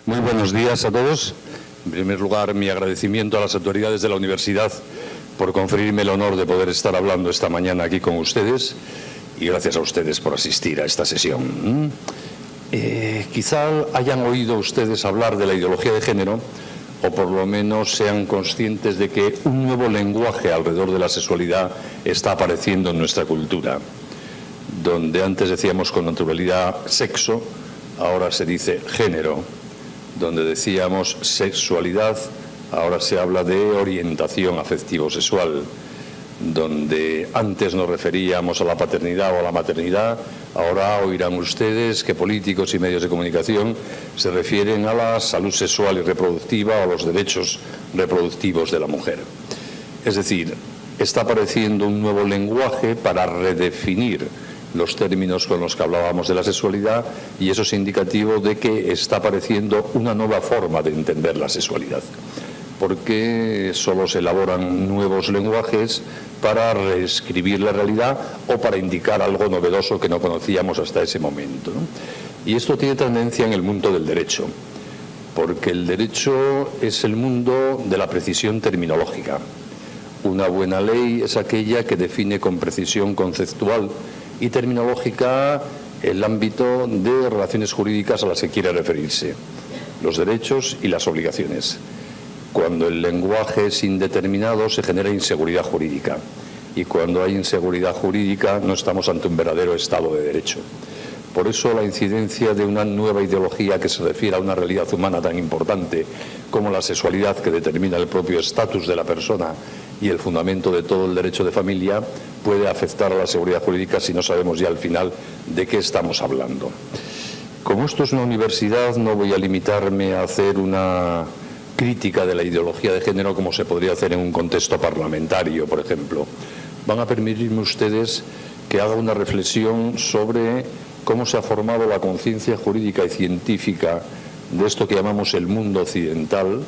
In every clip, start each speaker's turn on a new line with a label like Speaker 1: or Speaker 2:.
Speaker 1: Muy buenos días a todos. En primer lugar, mi agradecimiento a las autoridades de la universidad por conferirme el honor de poder estar hablando esta mañana aquí con ustedes y gracias a ustedes por asistir a esta sesión. Quizá hayan oído ustedes hablar de la ideología de género o por lo menos sean conscientes de que un nuevo lenguaje alrededor de la sexualidad está apareciendo en nuestra cultura. Donde antes decíamos con naturalidad sexo, ahora se dice género. Donde decíamos sexualidad, ahora se habla de orientación afectivo-sexual. Donde antes nos referíamos a la paternidad o a la maternidad, ahora oirán ustedes que políticos y medios de comunicación se refieren a la salud sexual y reproductiva o a los derechos reproductivos de la mujer. Es decir, está apareciendo un nuevo lenguaje para redefinir los términos con los que hablábamos de la sexualidad y eso es indicativo de que está apareciendo una nueva forma de entender la sexualidad. Porque solo se elaboran nuevos lenguajes para reescribir la realidad o para indicar algo novedoso que no conocíamos hasta ese momento, ¿no? Y esto tiene tendencia en el mundo del derecho, porque el derecho es el mundo de la precisión terminológica. Una buena ley es aquella que define con precisión conceptual y terminológica el ámbito de relaciones jurídicas a las que quiere referirse, los derechos y las obligaciones. Cuando el lenguaje es indeterminado se genera inseguridad jurídica y cuando hay inseguridad jurídica no estamos ante un verdadero Estado de Derecho. Por eso la incidencia de una nueva ideología que se refiere a una realidad humana tan importante como la sexualidad, que determina el propio estatus de la persona y el fundamento de todo el derecho de familia, puede afectar a la seguridad jurídica si no sabemos ya al final de qué estamos hablando. Como esto es una universidad, no voy a limitarme a hacer una crítica de la ideología de género como se podría hacer en un contexto parlamentario, por ejemplo. Van a permitirme ustedes que haga una reflexión sobre cómo se ha formado la conciencia jurídica y científica de esto que llamamos el mundo occidental,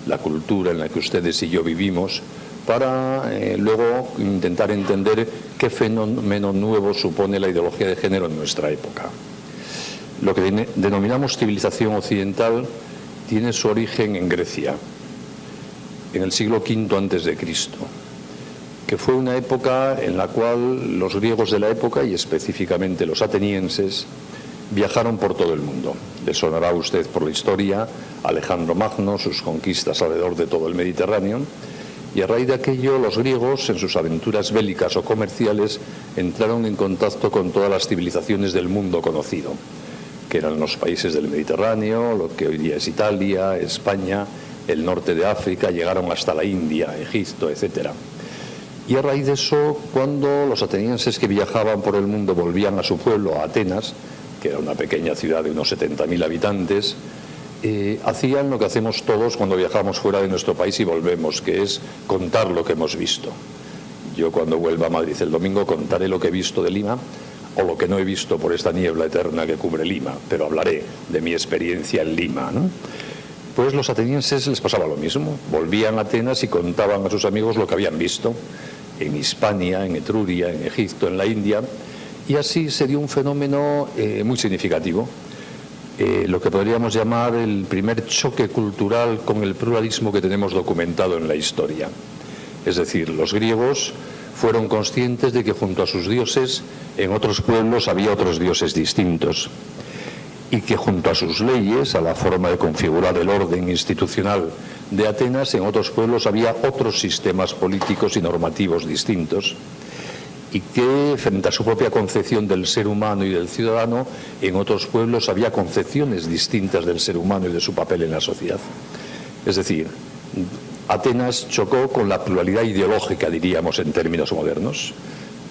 Speaker 1: la cultura en la que ustedes y yo vivimos, para luego intentar entender qué fenómeno nuevo supone la ideología de género en nuestra época. Lo que denominamos civilización occidental tiene su origen en Grecia, en el siglo V a.C., que fue una época en la cual los griegos de la época, y específicamente los atenienses, viajaron por todo el mundo. Le sonará a usted por la historia Alejandro Magno, sus conquistas alrededor de todo el Mediterráneo, y a raíz de aquello los griegos, en sus aventuras bélicas o comerciales, entraron en contacto con todas las civilizaciones del mundo conocido, que eran los países del Mediterráneo, lo que hoy día es Italia, España, el norte de África, llegaron hasta la India, Egipto, etc. Y a raíz de eso, cuando los atenienses que viajaban por el mundo volvían a su pueblo, a Atenas, que era una pequeña ciudad de unos 70.000 habitantes, hacían lo que hacemos todos cuando viajamos fuera de nuestro país y volvemos, que es contar lo que hemos visto. Yo cuando vuelva a Madrid el domingo contaré lo que he visto de Lima, o lo que no he visto por esta niebla eterna que cubre Lima, pero hablaré de mi experiencia en Lima, ¿no? Pues los atenienses les pasaba lo mismo, volvían a Atenas y contaban a sus amigos lo que habían visto en Hispania, en Etruria, en Egipto, en la India, y así se dio un fenómeno muy significativo, lo que podríamos llamar el primer choque cultural con el pluralismo que tenemos documentado en la historia. Es decir, los griegos fueron conscientes de que junto a sus dioses en otros pueblos había otros dioses distintos y que junto a sus leyes, a la forma de configurar el orden institucional de Atenas, en otros pueblos había otros sistemas políticos y normativos distintos y que frente a su propia concepción del ser humano y del ciudadano, en otros pueblos había concepciones distintas del ser humano y de su papel en la sociedad. Es decir, Atenas chocó con la pluralidad ideológica, diríamos en términos modernos,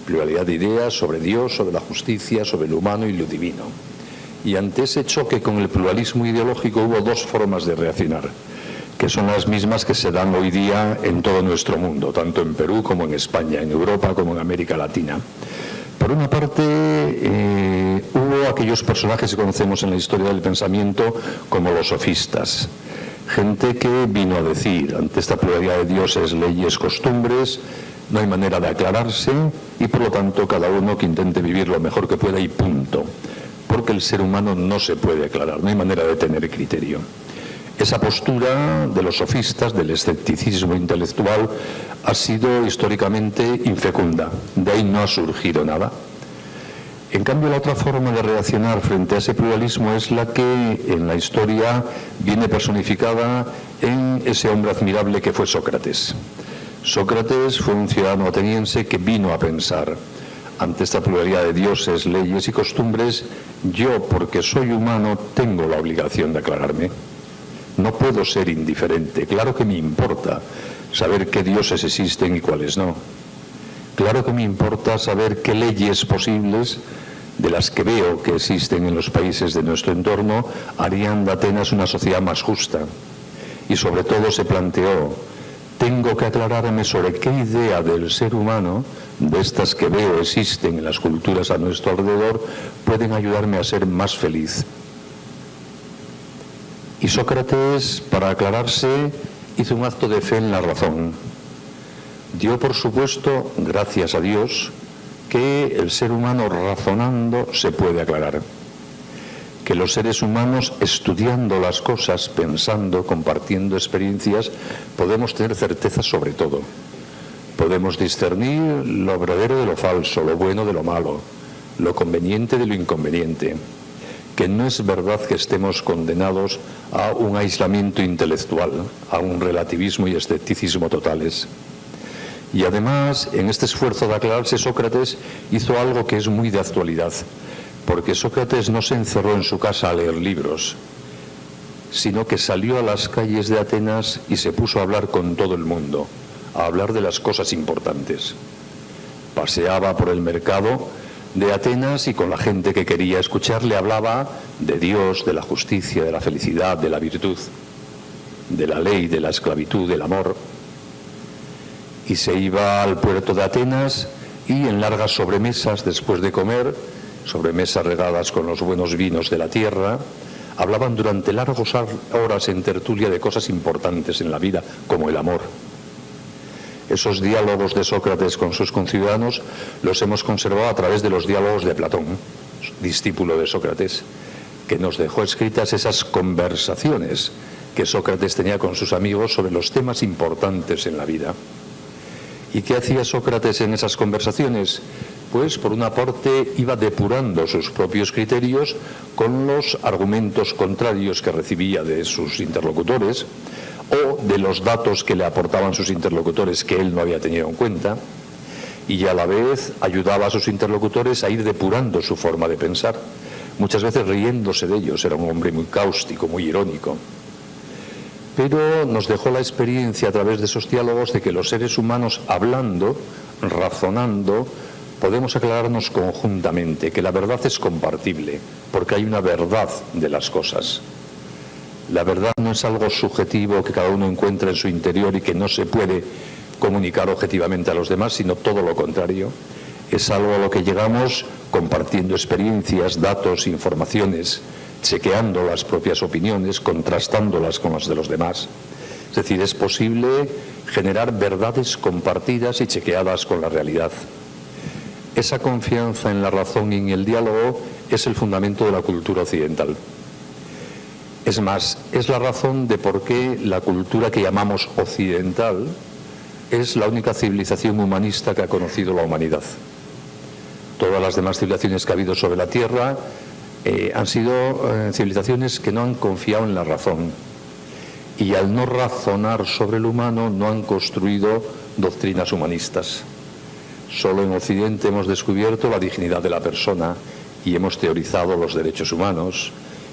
Speaker 1: pluralidad de ideas sobre Dios, sobre la justicia, sobre lo humano y lo divino. Y ante ese choque con el pluralismo ideológico hubo dos formas de reaccionar, que son las mismas que se dan hoy día en todo nuestro mundo, tanto en Perú como en España, en Europa como en América Latina. Por una parte, hubo aquellos personajes que conocemos en la historia del pensamiento como los sofistas, gente que vino a decir, ante esta pluralidad de dioses, leyes, costumbres, no hay manera de aclararse y por lo tanto cada uno que intente vivir lo mejor que pueda y punto, porque el ser humano no se puede aclarar, no hay manera de tener criterio. Esa postura de los sofistas, del escepticismo intelectual, ha sido históricamente infecunda. De ahí no ha surgido nada. En cambio, la otra forma de reaccionar frente a ese pluralismo es la que en la historia viene personificada en ese hombre admirable que fue Sócrates. Sócrates fue un ciudadano ateniense que vino a pensar: ante esta pluralidad de dioses, leyes y costumbres, yo, porque soy humano, tengo la obligación de aclararme. No puedo ser indiferente. Claro que me importa saber qué dioses existen y cuáles no. Claro que me importa saber qué leyes posibles, de las que veo que existen en los países de nuestro entorno, harían de Atenas una sociedad más justa. Y sobre todo se planteó: tengo que aclararme sobre qué idea del ser humano, de estas que veo existen en las culturas a nuestro alrededor, pueden ayudarme a ser más feliz. Y Sócrates, para aclararse, hizo un acto de fe en la razón. Dio por supuesto, gracias a Dios, que el ser humano razonando se puede aclarar. Que los seres humanos, estudiando las cosas, pensando, compartiendo experiencias, podemos tener certeza sobre todo. Podemos discernir lo verdadero de lo falso, lo bueno de lo malo, lo conveniente de lo inconveniente. Que no es verdad que estemos condenados a un aislamiento intelectual, a un relativismo y escepticismo totales. Y además, en este esfuerzo de aclararse, Sócrates hizo algo que es muy de actualidad, porque Sócrates no se encerró en su casa a leer libros, sino que salió a las calles de Atenas y se puso a hablar con todo el mundo, a hablar de las cosas importantes. Paseaba por el mercado de Atenas y con la gente que quería escucharle hablaba de Dios, de la justicia, de la felicidad, de la virtud, de la ley, de la esclavitud, del amor. Y se iba al puerto de Atenas y en largas sobremesas después de comer, sobremesas regadas con los buenos vinos de la tierra, hablaban durante largas horas en tertulia de cosas importantes en la vida, como el amor. Esos diálogos de Sócrates con sus conciudadanos los hemos conservado a través de los diálogos de Platón, discípulo de Sócrates, que nos dejó escritas esas conversaciones que Sócrates tenía con sus amigos sobre los temas importantes en la vida. ¿Y qué hacía Sócrates en esas conversaciones? Pues por una parte iba depurando sus propios criterios con los argumentos contrarios que recibía de sus interlocutores o de los datos que le aportaban sus interlocutores que él no había tenido en cuenta, y a la vez ayudaba a sus interlocutores a ir depurando su forma de pensar, muchas veces riéndose de ellos. Era un hombre muy cáustico, muy irónico. Pero nos dejó la experiencia a través de esos diálogos de que los seres humanos, hablando, razonando, podemos aclararnos conjuntamente, que la verdad es compartible, porque hay una verdad de las cosas. La verdad no es algo subjetivo que cada uno encuentra en su interior y que no se puede comunicar objetivamente a los demás, sino todo lo contrario. Es algo a lo que llegamos compartiendo experiencias, datos, informaciones, chequeando las propias opiniones, contrastándolas con las de los demás. Es decir, es posible generar verdades compartidas y chequeadas con la realidad. Esa confianza en la razón y en el diálogo es el fundamento de la cultura occidental. Es más, es la razón de por qué la cultura que llamamos occidental es la única civilización humanista que ha conocido la humanidad. Todas las demás civilizaciones que ha habido sobre la Tierra han sido civilizaciones que no han confiado en la razón. Y al no razonar sobre el humano, no han construido doctrinas humanistas. Solo en Occidente hemos descubierto la dignidad de la persona y hemos teorizado los derechos humanos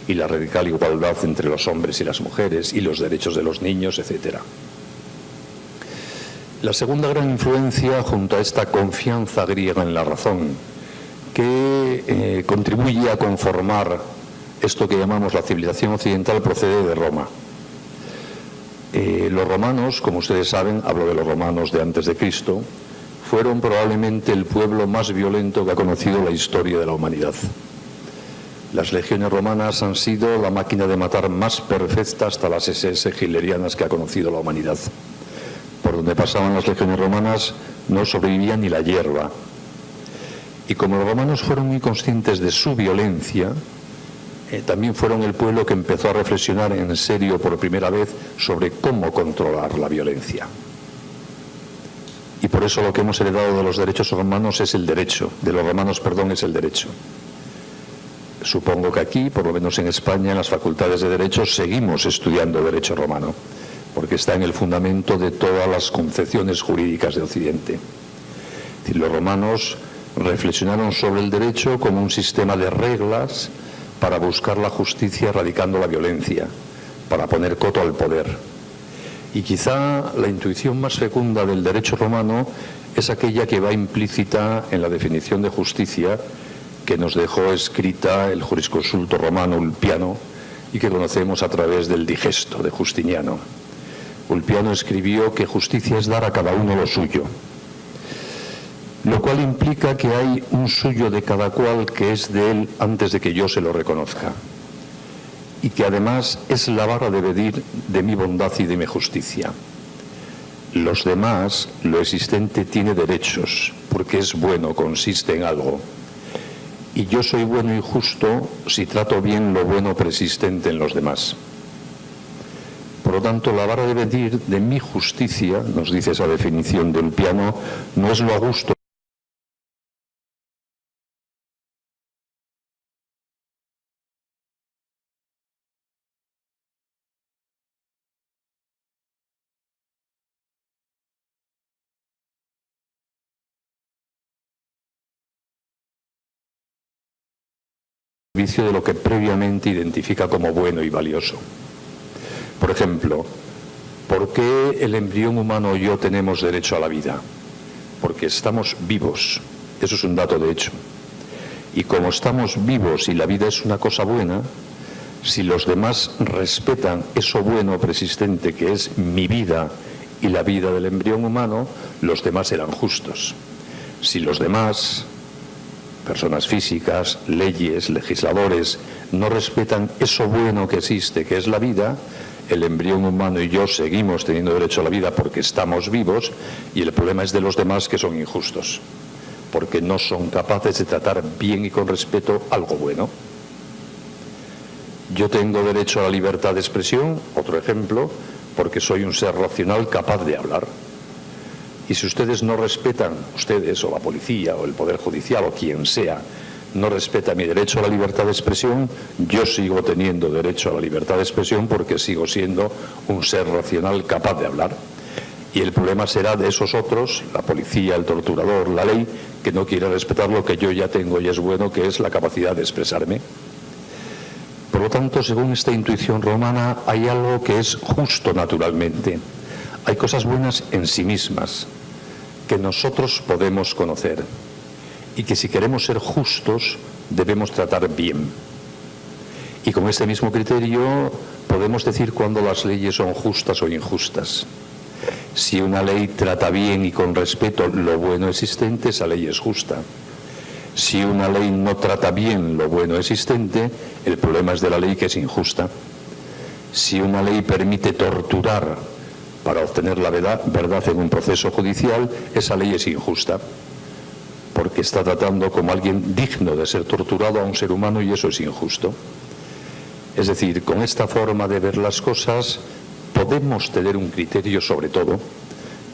Speaker 1: y la radical igualdad entre los hombres y las mujeres y los derechos de los niños, etc. La segunda gran influencia, junto a esta confianza griega en la razón, que contribuye a conformar esto que llamamos la civilización occidental, procede de Roma. Los romanos, como ustedes saben, hablo de los romanos de antes de Cristo, fueron probablemente el pueblo más violento que ha conocido la historia de la humanidad. Las legiones romanas han sido la máquina de matar más perfecta hasta las SS hitlerianas que ha conocido la humanidad. Por donde pasaban las legiones romanas no sobrevivía ni la hierba. Y como los romanos fueron muy conscientes de su violencia, también fueron el pueblo que empezó a reflexionar en serio por primera vez sobre cómo controlar la violencia. Y por eso lo que hemos heredado de los derechos romanos es el derecho, de los romanos, perdón, es el derecho. Supongo que aquí, por lo menos en España, en las facultades de Derecho, seguimos estudiando derecho romano, porque está en el fundamento de todas las concepciones jurídicas de Occidente. Es decir, los romanos reflexionaron sobre el derecho como un sistema de reglas para buscar la justicia erradicando la violencia, para poner coto al poder. Y quizá la intuición más fecunda del derecho romano es aquella que va implícita en la definición de justicia que nos dejó escrita el jurisconsulto romano Ulpiano y que conocemos a través del Digesto de Justiniano. Ulpiano escribió que justicia es dar a cada uno lo suyo, lo cual implica que hay un suyo de cada cual que es de él antes de que yo se lo reconozca, y que además es la vara de medir de mi bondad y de mi justicia. Los demás, lo existente tiene derechos, porque es bueno, consiste en algo. Y yo soy bueno y justo si trato bien lo bueno persistente en los demás. Por lo tanto, la vara de medir de mi justicia, nos dice esa definición de Ulpiano, no es lo a gusto de lo que previamente identifica como bueno y valioso. Por ejemplo, ¿por qué el embrión humano y yo tenemos derecho a la vida? Porque estamos vivos, eso es un dato de hecho. Y como estamos vivos y la vida es una cosa buena, si los demás respetan eso bueno persistente que es mi vida y la vida del embrión humano, los demás serán justos. Si los demás, personas físicas, leyes, legisladores, no respetan eso bueno que existe, que es la vida, el embrión humano y yo seguimos teniendo derecho a la vida porque estamos vivos, y el problema es de los demás, que son injustos, porque no son capaces de tratar bien y con respeto algo bueno. Yo tengo derecho a la libertad de expresión, otro ejemplo, porque soy un ser racional capaz de hablar. Y si ustedes no respetan, ustedes o la policía o el Poder Judicial o quien sea, no respeta mi derecho a la libertad de expresión, yo sigo teniendo derecho a la libertad de expresión porque sigo siendo un ser racional capaz de hablar. Y el problema será de esos otros, la policía, el torturador, la ley, que no quiere respetar lo que yo ya tengo y es bueno, que es la capacidad de expresarme. Por lo tanto, según esta intuición romana, hay algo que es justo naturalmente. Hay cosas buenas en sí mismas que nosotros podemos conocer y que si queremos ser justos debemos tratar bien. Y con este mismo criterio podemos decir cuándo las leyes son justas o injustas. Si una ley trata bien y con respeto lo bueno existente, esa ley es justa. Si una ley no trata bien lo bueno existente, el problema es de la ley, que es injusta. Si una ley permite torturar para obtener la verdad en un proceso judicial, esa ley es injusta, porque está tratando como alguien digno de ser torturado a un ser humano, y eso es injusto. Es decir, con esta forma de ver las cosas podemos tener un criterio sobre todo.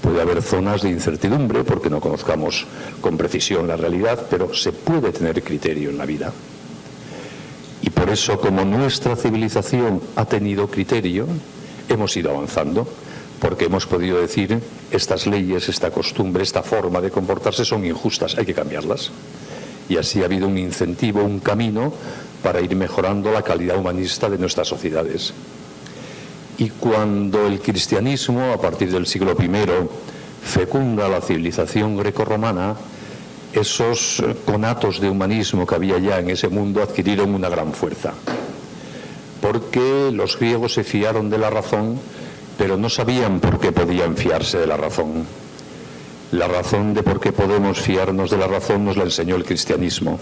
Speaker 1: Puede haber zonas de incertidumbre porque no conozcamos con precisión la realidad, pero se puede tener criterio en la vida. Y por eso, como nuestra civilización ha tenido criterio, hemos ido avanzando, porque hemos podido decir, estas leyes, esta costumbre, esta forma de comportarse son injustas, hay que cambiarlas. Y así ha habido un incentivo, un camino para ir mejorando la calidad humanista de nuestras sociedades. Y cuando el cristianismo, a partir del siglo I, fecunda la civilización grecorromana, esos conatos de humanismo que había ya en ese mundo adquirieron una gran fuerza. Porque los griegos se fiaron de la razón, pero no sabían por qué podían fiarse de la razón. La razón de por qué podemos fiarnos de la razón nos la enseñó el cristianismo.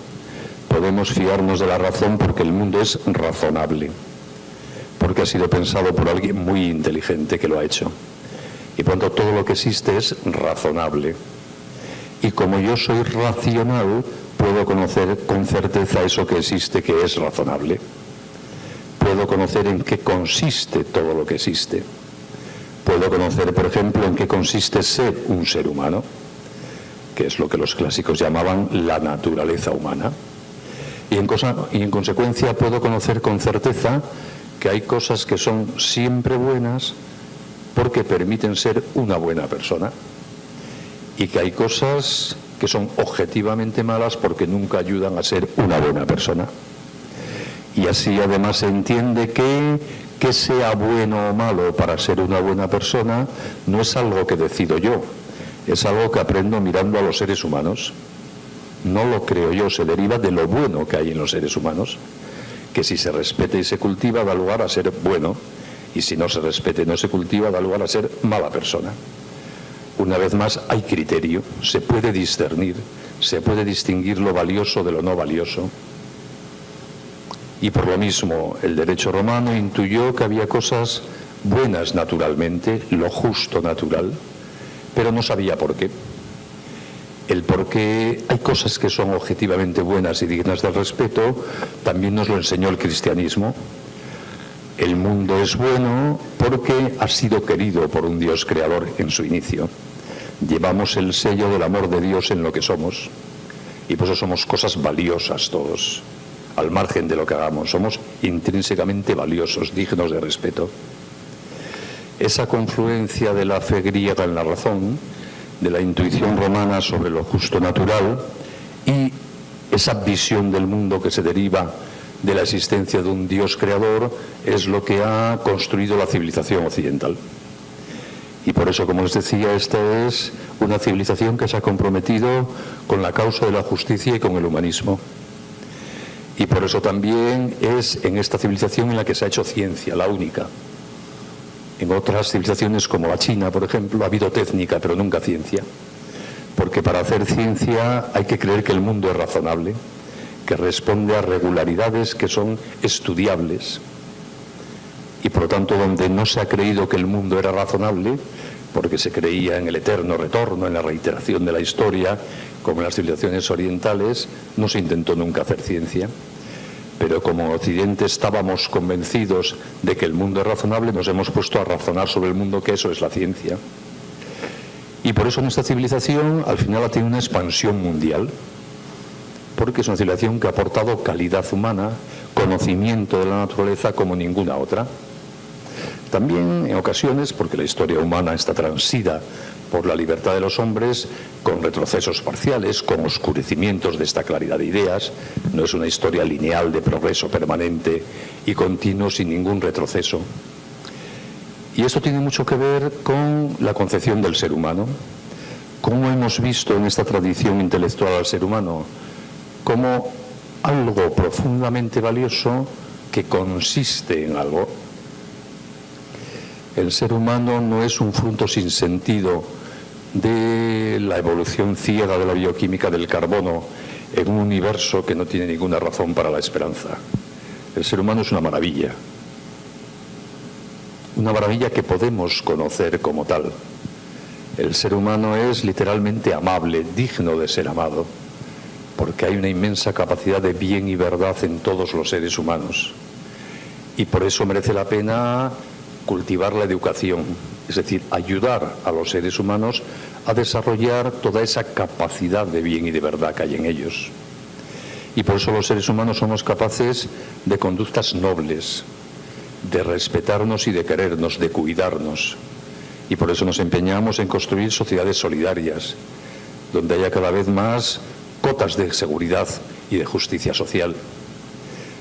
Speaker 1: Podemos fiarnos de la razón porque el mundo es razonable, porque ha sido pensado por alguien muy inteligente que lo ha hecho. Y por lo tanto todo lo que existe es razonable. Y como yo soy racional, puedo conocer con certeza eso que existe, que es razonable. puedo conocer en qué consiste todo lo que existe. Puedo conocer, por ejemplo, en qué consiste ser un ser humano, que es lo que los clásicos llamaban la naturaleza humana. Y en consecuencia puedo conocer con certeza que hay cosas que son siempre buenas porque permiten ser una buena persona, y que hay cosas que son objetivamente malas porque nunca ayudan a ser una buena persona. Y así además se entiende que sea bueno o malo para ser una buena persona no es algo que decido yo, es algo que aprendo mirando a los seres humanos. No lo creo yo, se deriva de lo bueno que hay en los seres humanos, que si se respeta y se cultiva da lugar a ser bueno, y si no se respeta y no se cultiva da lugar a ser mala persona. Una vez más, hay criterio, se puede discernir, se puede distinguir lo valioso de lo no valioso. Y por lo mismo, el derecho romano intuyó que había cosas buenas naturalmente, lo justo natural, pero no sabía por qué. El por qué hay cosas que son objetivamente buenas y dignas del respeto también nos lo enseñó el cristianismo. El mundo es bueno porque ha sido querido por un Dios creador en su inicio. Llevamos el sello del amor de Dios en lo que somos, y por eso somos cosas valiosas todos, al margen de lo que hagamos. Somos intrínsecamente valiosos, dignos de respeto. Esa confluencia de la fe griega en la razón, de la intuición romana sobre lo justo natural, y esa visión del mundo que se deriva de la existencia de un Dios creador, es lo que ha construido la civilización occidental. Y por eso, como les decía, esta es una civilización que se ha comprometido con la causa de la justicia y con el humanismo. Y por eso también es en esta civilización en la que se ha hecho ciencia, la única. En otras civilizaciones como la China, por ejemplo, ha habido técnica, pero nunca ciencia. Porque para hacer ciencia hay que creer que el mundo es razonable, que responde a regularidades que son estudiables. Y por lo tanto, donde no se ha creído que el mundo era razonable, porque se creía en el eterno retorno, en la reiteración de la historia, como en las civilizaciones orientales, no se intentó nunca hacer ciencia. Pero como en Occidente estábamos convencidos de que el mundo es razonable, nos hemos puesto a razonar sobre el mundo, que eso es la ciencia. Y por eso nuestra civilización al final ha tenido una expansión mundial, porque es una civilización que ha aportado calidad humana, conocimiento de la naturaleza como ninguna otra. También en ocasiones, porque la historia humana está transida por la libertad de los hombres, con retrocesos parciales, con oscurecimientos de esta claridad de ideas. No es una historia lineal de progreso permanente y continuo sin ningún retroceso. Y esto tiene mucho que ver con la concepción del ser humano. ¿Cómo hemos visto en esta tradición intelectual al ser humano? Como algo profundamente valioso que consiste en algo. El ser humano no es un fruto sin sentido de la evolución ciega de la bioquímica del carbono en un universo que no tiene ninguna razón para la esperanza. El ser humano es una maravilla que podemos conocer como tal. El ser humano es literalmente amable, digno de ser amado, porque hay una inmensa capacidad de bien y verdad en todos los seres humanos. Y por eso merece la pena cultivar la educación, es decir, ayudar a los seres humanos a desarrollar toda esa capacidad de bien y de verdad que hay en ellos. Y por eso los seres humanos somos capaces de conductas nobles, de respetarnos y de querernos, de cuidarnos. Y por eso nos empeñamos en construir sociedades solidarias, donde haya cada vez más cotas de seguridad y de justicia social,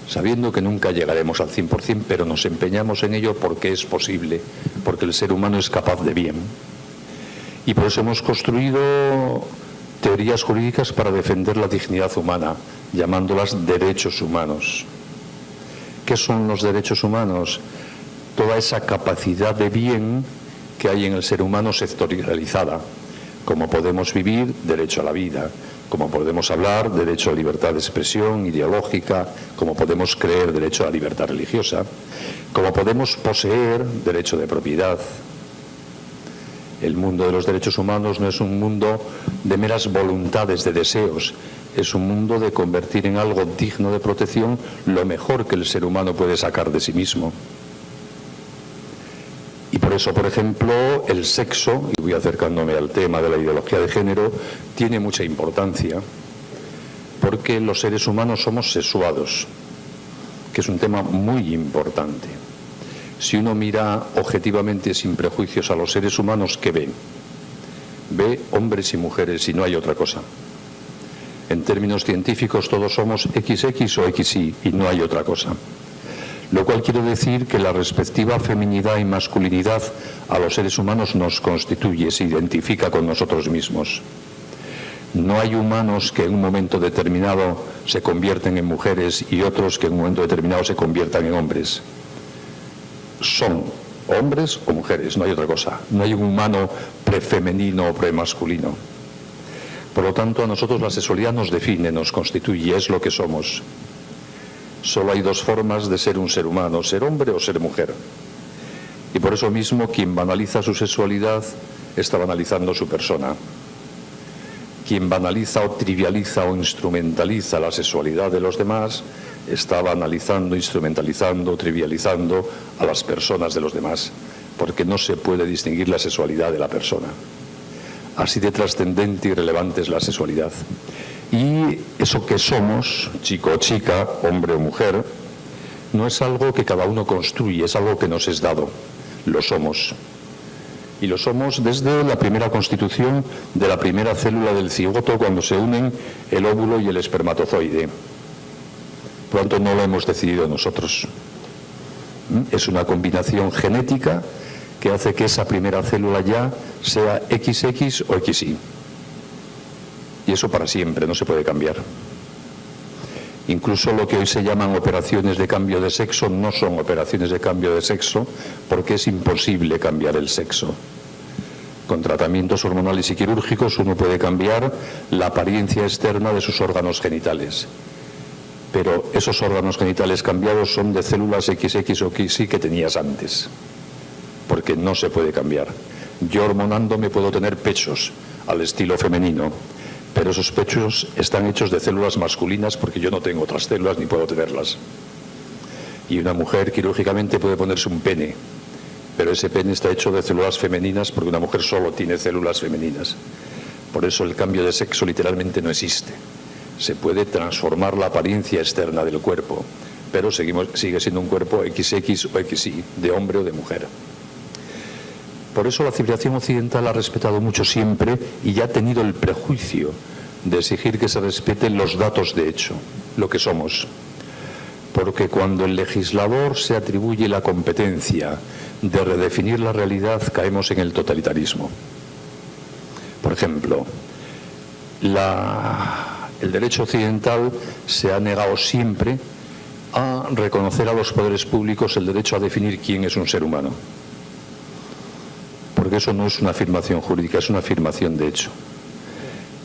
Speaker 1: sabiendo que nunca llegaremos al 100%, pero nos empeñamos en ello porque es posible, porque el ser humano es capaz de bien. Y por eso hemos construido teorías jurídicas para defender la dignidad humana, llamándolas derechos humanos. ¿Qué son los derechos humanos? Toda esa capacidad de bien que hay en el ser humano sectorializada. Como podemos vivir, derecho a la vida. Como podemos hablar, derecho a libertad de expresión ideológica. Como podemos creer, derecho a la libertad religiosa. Como podemos poseer, derecho de propiedad. El mundo de los derechos humanos no es un mundo de meras voluntades, de deseos, es un mundo de convertir en algo digno de protección lo mejor que el ser humano puede sacar de sí mismo. Y por eso, por ejemplo, el sexo, y voy acercándome al tema de la ideología de género, tiene mucha importancia, porque los seres humanos somos sexuados, que es un tema muy importante. Si uno mira objetivamente, sin prejuicios, a los seres humanos, ¿qué ve? Ve hombres y mujeres y no hay otra cosa. En términos científicos todos somos XX o XY y no hay otra cosa. Lo cual quiere decir que la respectiva feminidad y masculinidad a los seres humanos nos constituye, se identifica con nosotros mismos. No hay humanos que en un momento determinado se convierten en mujeres y otros que en un momento determinado se conviertan en hombres. Son hombres o mujeres, no hay otra cosa. No hay un humano prefemenino o premasculino. Por lo tanto, a nosotros la sexualidad nos define, nos constituye, es lo que somos. Solo hay dos formas de ser un ser humano, ser hombre o ser mujer. Y por eso mismo, quien banaliza su sexualidad está banalizando su persona. Quien banaliza o trivializa o instrumentaliza la sexualidad de los demás está banalizando, instrumentalizando, trivializando a las personas de los demás, porque no se puede distinguir la sexualidad de la persona. Así de trascendente y relevante es la sexualidad. Y eso que somos, chico o chica, hombre o mujer, no es algo que cada uno construye, es algo que nos es dado. Lo somos. Y lo somos desde la primera constitución de la primera célula del cigoto, cuando se unen el óvulo y el espermatozoide. Por lo tanto, no lo hemos decidido nosotros. Es una combinación genética que hace que esa primera célula ya sea XX o XY. Y eso para siempre, no se puede cambiar. Incluso lo que hoy se llaman operaciones de cambio de sexo no son operaciones de cambio de sexo, porque es imposible cambiar el sexo. Con tratamientos hormonales y quirúrgicos uno puede cambiar la apariencia externa de sus órganos genitales. Pero esos órganos genitales cambiados son de células XX o XY que tenías antes, porque no se puede cambiar. Yo hormonándome puedo tener pechos al estilo femenino, pero esos pechos están hechos de células masculinas porque yo no tengo otras células ni puedo tenerlas. Y una mujer quirúrgicamente puede ponerse un pene, pero ese pene está hecho de células femeninas porque una mujer solo tiene células femeninas. Por eso el cambio de sexo literalmente no existe. Se puede transformar la apariencia externa del cuerpo, pero sigue siendo un cuerpo XX o XY, de hombre o de mujer. Por eso la civilización occidental ha respetado mucho siempre y ya ha tenido el prejuicio de exigir que se respeten los datos de hecho, lo que somos. Porque cuando el legislador se atribuye la competencia de redefinir la realidad, caemos en el totalitarismo. Por ejemplo, el derecho occidental se ha negado siempre a reconocer a los poderes públicos el derecho a definir quién es un ser humano. Porque eso no es una afirmación jurídica, es una afirmación de hecho.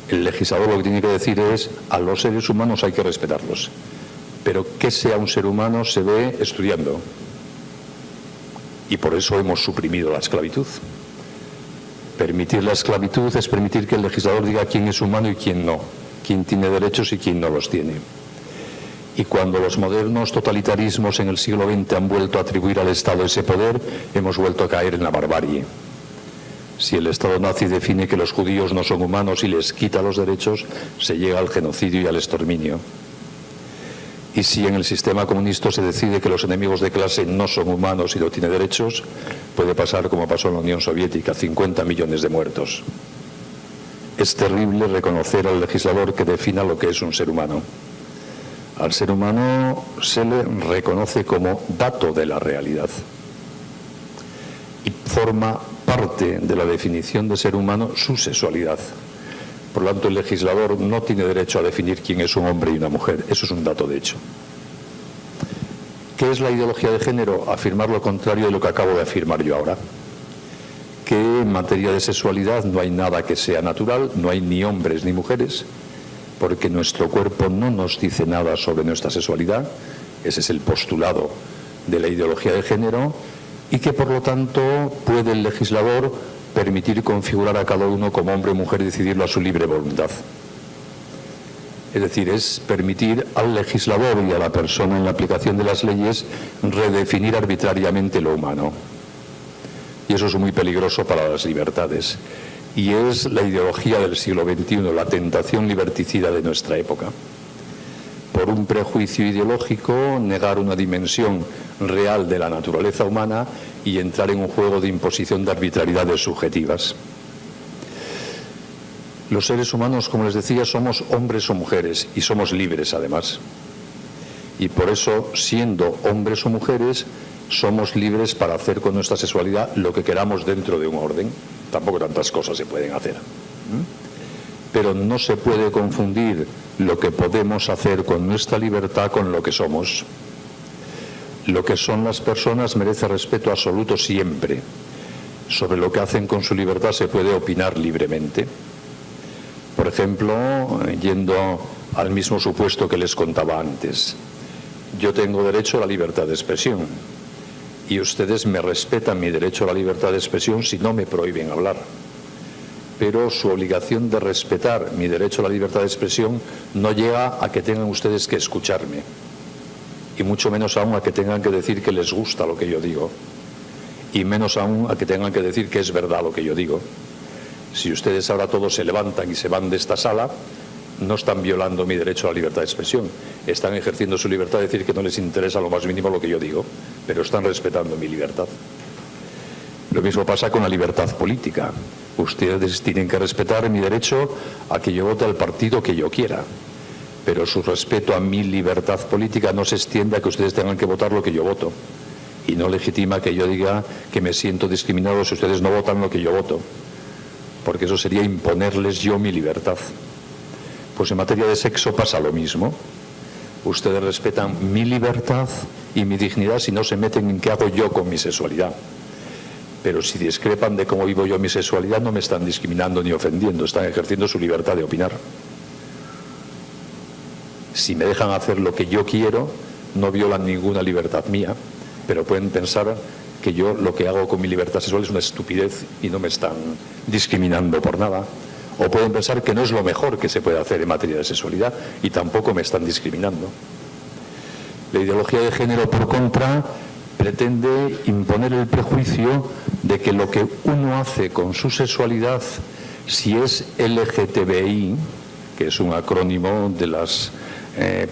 Speaker 1: El legislador lo que tiene que decir es, a los seres humanos hay que respetarlos, pero que sea un ser humano se ve estudiando. Y por eso hemos suprimido la esclavitud. Permitir la esclavitud es permitir que el legislador diga quién es humano y quién no, quién tiene derechos y quién no los tiene. Y cuando los modernos totalitarismos en el siglo XX han vuelto a atribuir al Estado ese poder, hemos vuelto a caer en la barbarie. Si el Estado nazi define que los judíos no son humanos y les quita los derechos, se llega al genocidio y al exterminio. Y si en el sistema comunista se decide que los enemigos de clase no son humanos y no tienen derechos, puede pasar como pasó en la Unión Soviética, 50 millones de muertos. Es terrible reconocer al legislador que defina lo que es un ser humano. Al ser humano se le reconoce como dato de la realidad y forma parte de la definición de ser humano su sexualidad. Por lo tanto, el legislador no tiene derecho a definir quién es un hombre y una mujer. Eso es un dato de hecho. ¿Qué es la ideología de género? Afirmar lo contrario de lo que acabo de afirmar yo ahora. Que en materia de sexualidad no hay nada que sea natural, no hay ni hombres ni mujeres, porque nuestro cuerpo no nos dice nada sobre nuestra sexualidad. Ese es el postulado de la ideología de género, y que por lo tanto puede el legislador permitir configurar a cada uno como hombre o mujer y decidirlo a su libre voluntad. Es decir, es permitir al legislador y a la persona en la aplicación de las leyes redefinir arbitrariamente lo humano. Y eso es muy peligroso para las libertades. Y es la ideología del siglo XXI, la tentación liberticida de nuestra época. Por un prejuicio ideológico, negar una dimensión real de la naturaleza humana y entrar en un juego de imposición de arbitrariedades subjetivas. Los seres humanos, como les decía, somos hombres o mujeres y somos libres además. Y por eso, siendo hombres o mujeres, somos libres para hacer con nuestra sexualidad lo que queramos dentro de un orden. Tampoco tantas cosas se pueden hacer. Pero no se puede confundir lo que podemos hacer con nuestra libertad con lo que somos. Lo que son las personas merece respeto absoluto siempre. Sobre lo que hacen con su libertad se puede opinar libremente. Por ejemplo, yendo al mismo supuesto que les contaba antes, yo tengo derecho a la libertad de expresión y ustedes me respetan mi derecho a la libertad de expresión si no me prohíben hablar. Pero su obligación de respetar mi derecho a la libertad de expresión no llega a que tengan ustedes que escucharme, y mucho menos aún a que tengan que decir que les gusta lo que yo digo, y menos aún a que tengan que decir que es verdad lo que yo digo. Si ustedes ahora todos se levantan y se van de esta sala, no están violando mi derecho a la libertad de expresión, están ejerciendo su libertad de decir que no les interesa lo más mínimo lo que yo digo, pero están respetando mi libertad. Lo mismo pasa con la libertad política. Ustedes tienen que respetar mi derecho a que yo vote al partido que yo quiera, pero su respeto a mi libertad política no se extiende a que ustedes tengan que votar lo que yo voto, y no legitima que yo diga que me siento discriminado si ustedes no votan lo que yo voto, porque eso sería imponerles yo mi libertad. Pues en materia de sexo pasa lo mismo. Ustedes respetan mi libertad y mi dignidad si no se meten en qué hago yo con mi sexualidad. Pero si discrepan de cómo vivo yo mi sexualidad, no me están discriminando ni ofendiendo, están ejerciendo su libertad de opinar. Si me dejan hacer lo que yo quiero, no violan ninguna libertad mía, pero pueden pensar que yo lo que hago con mi libertad sexual es una estupidez y no me están discriminando por nada. O pueden pensar que no es lo mejor que se puede hacer en materia de sexualidad y tampoco me están discriminando. La ideología de género, por contra, pretende imponer el prejuicio de que lo que uno hace con su sexualidad, si es LGTBI, que es un acrónimo de las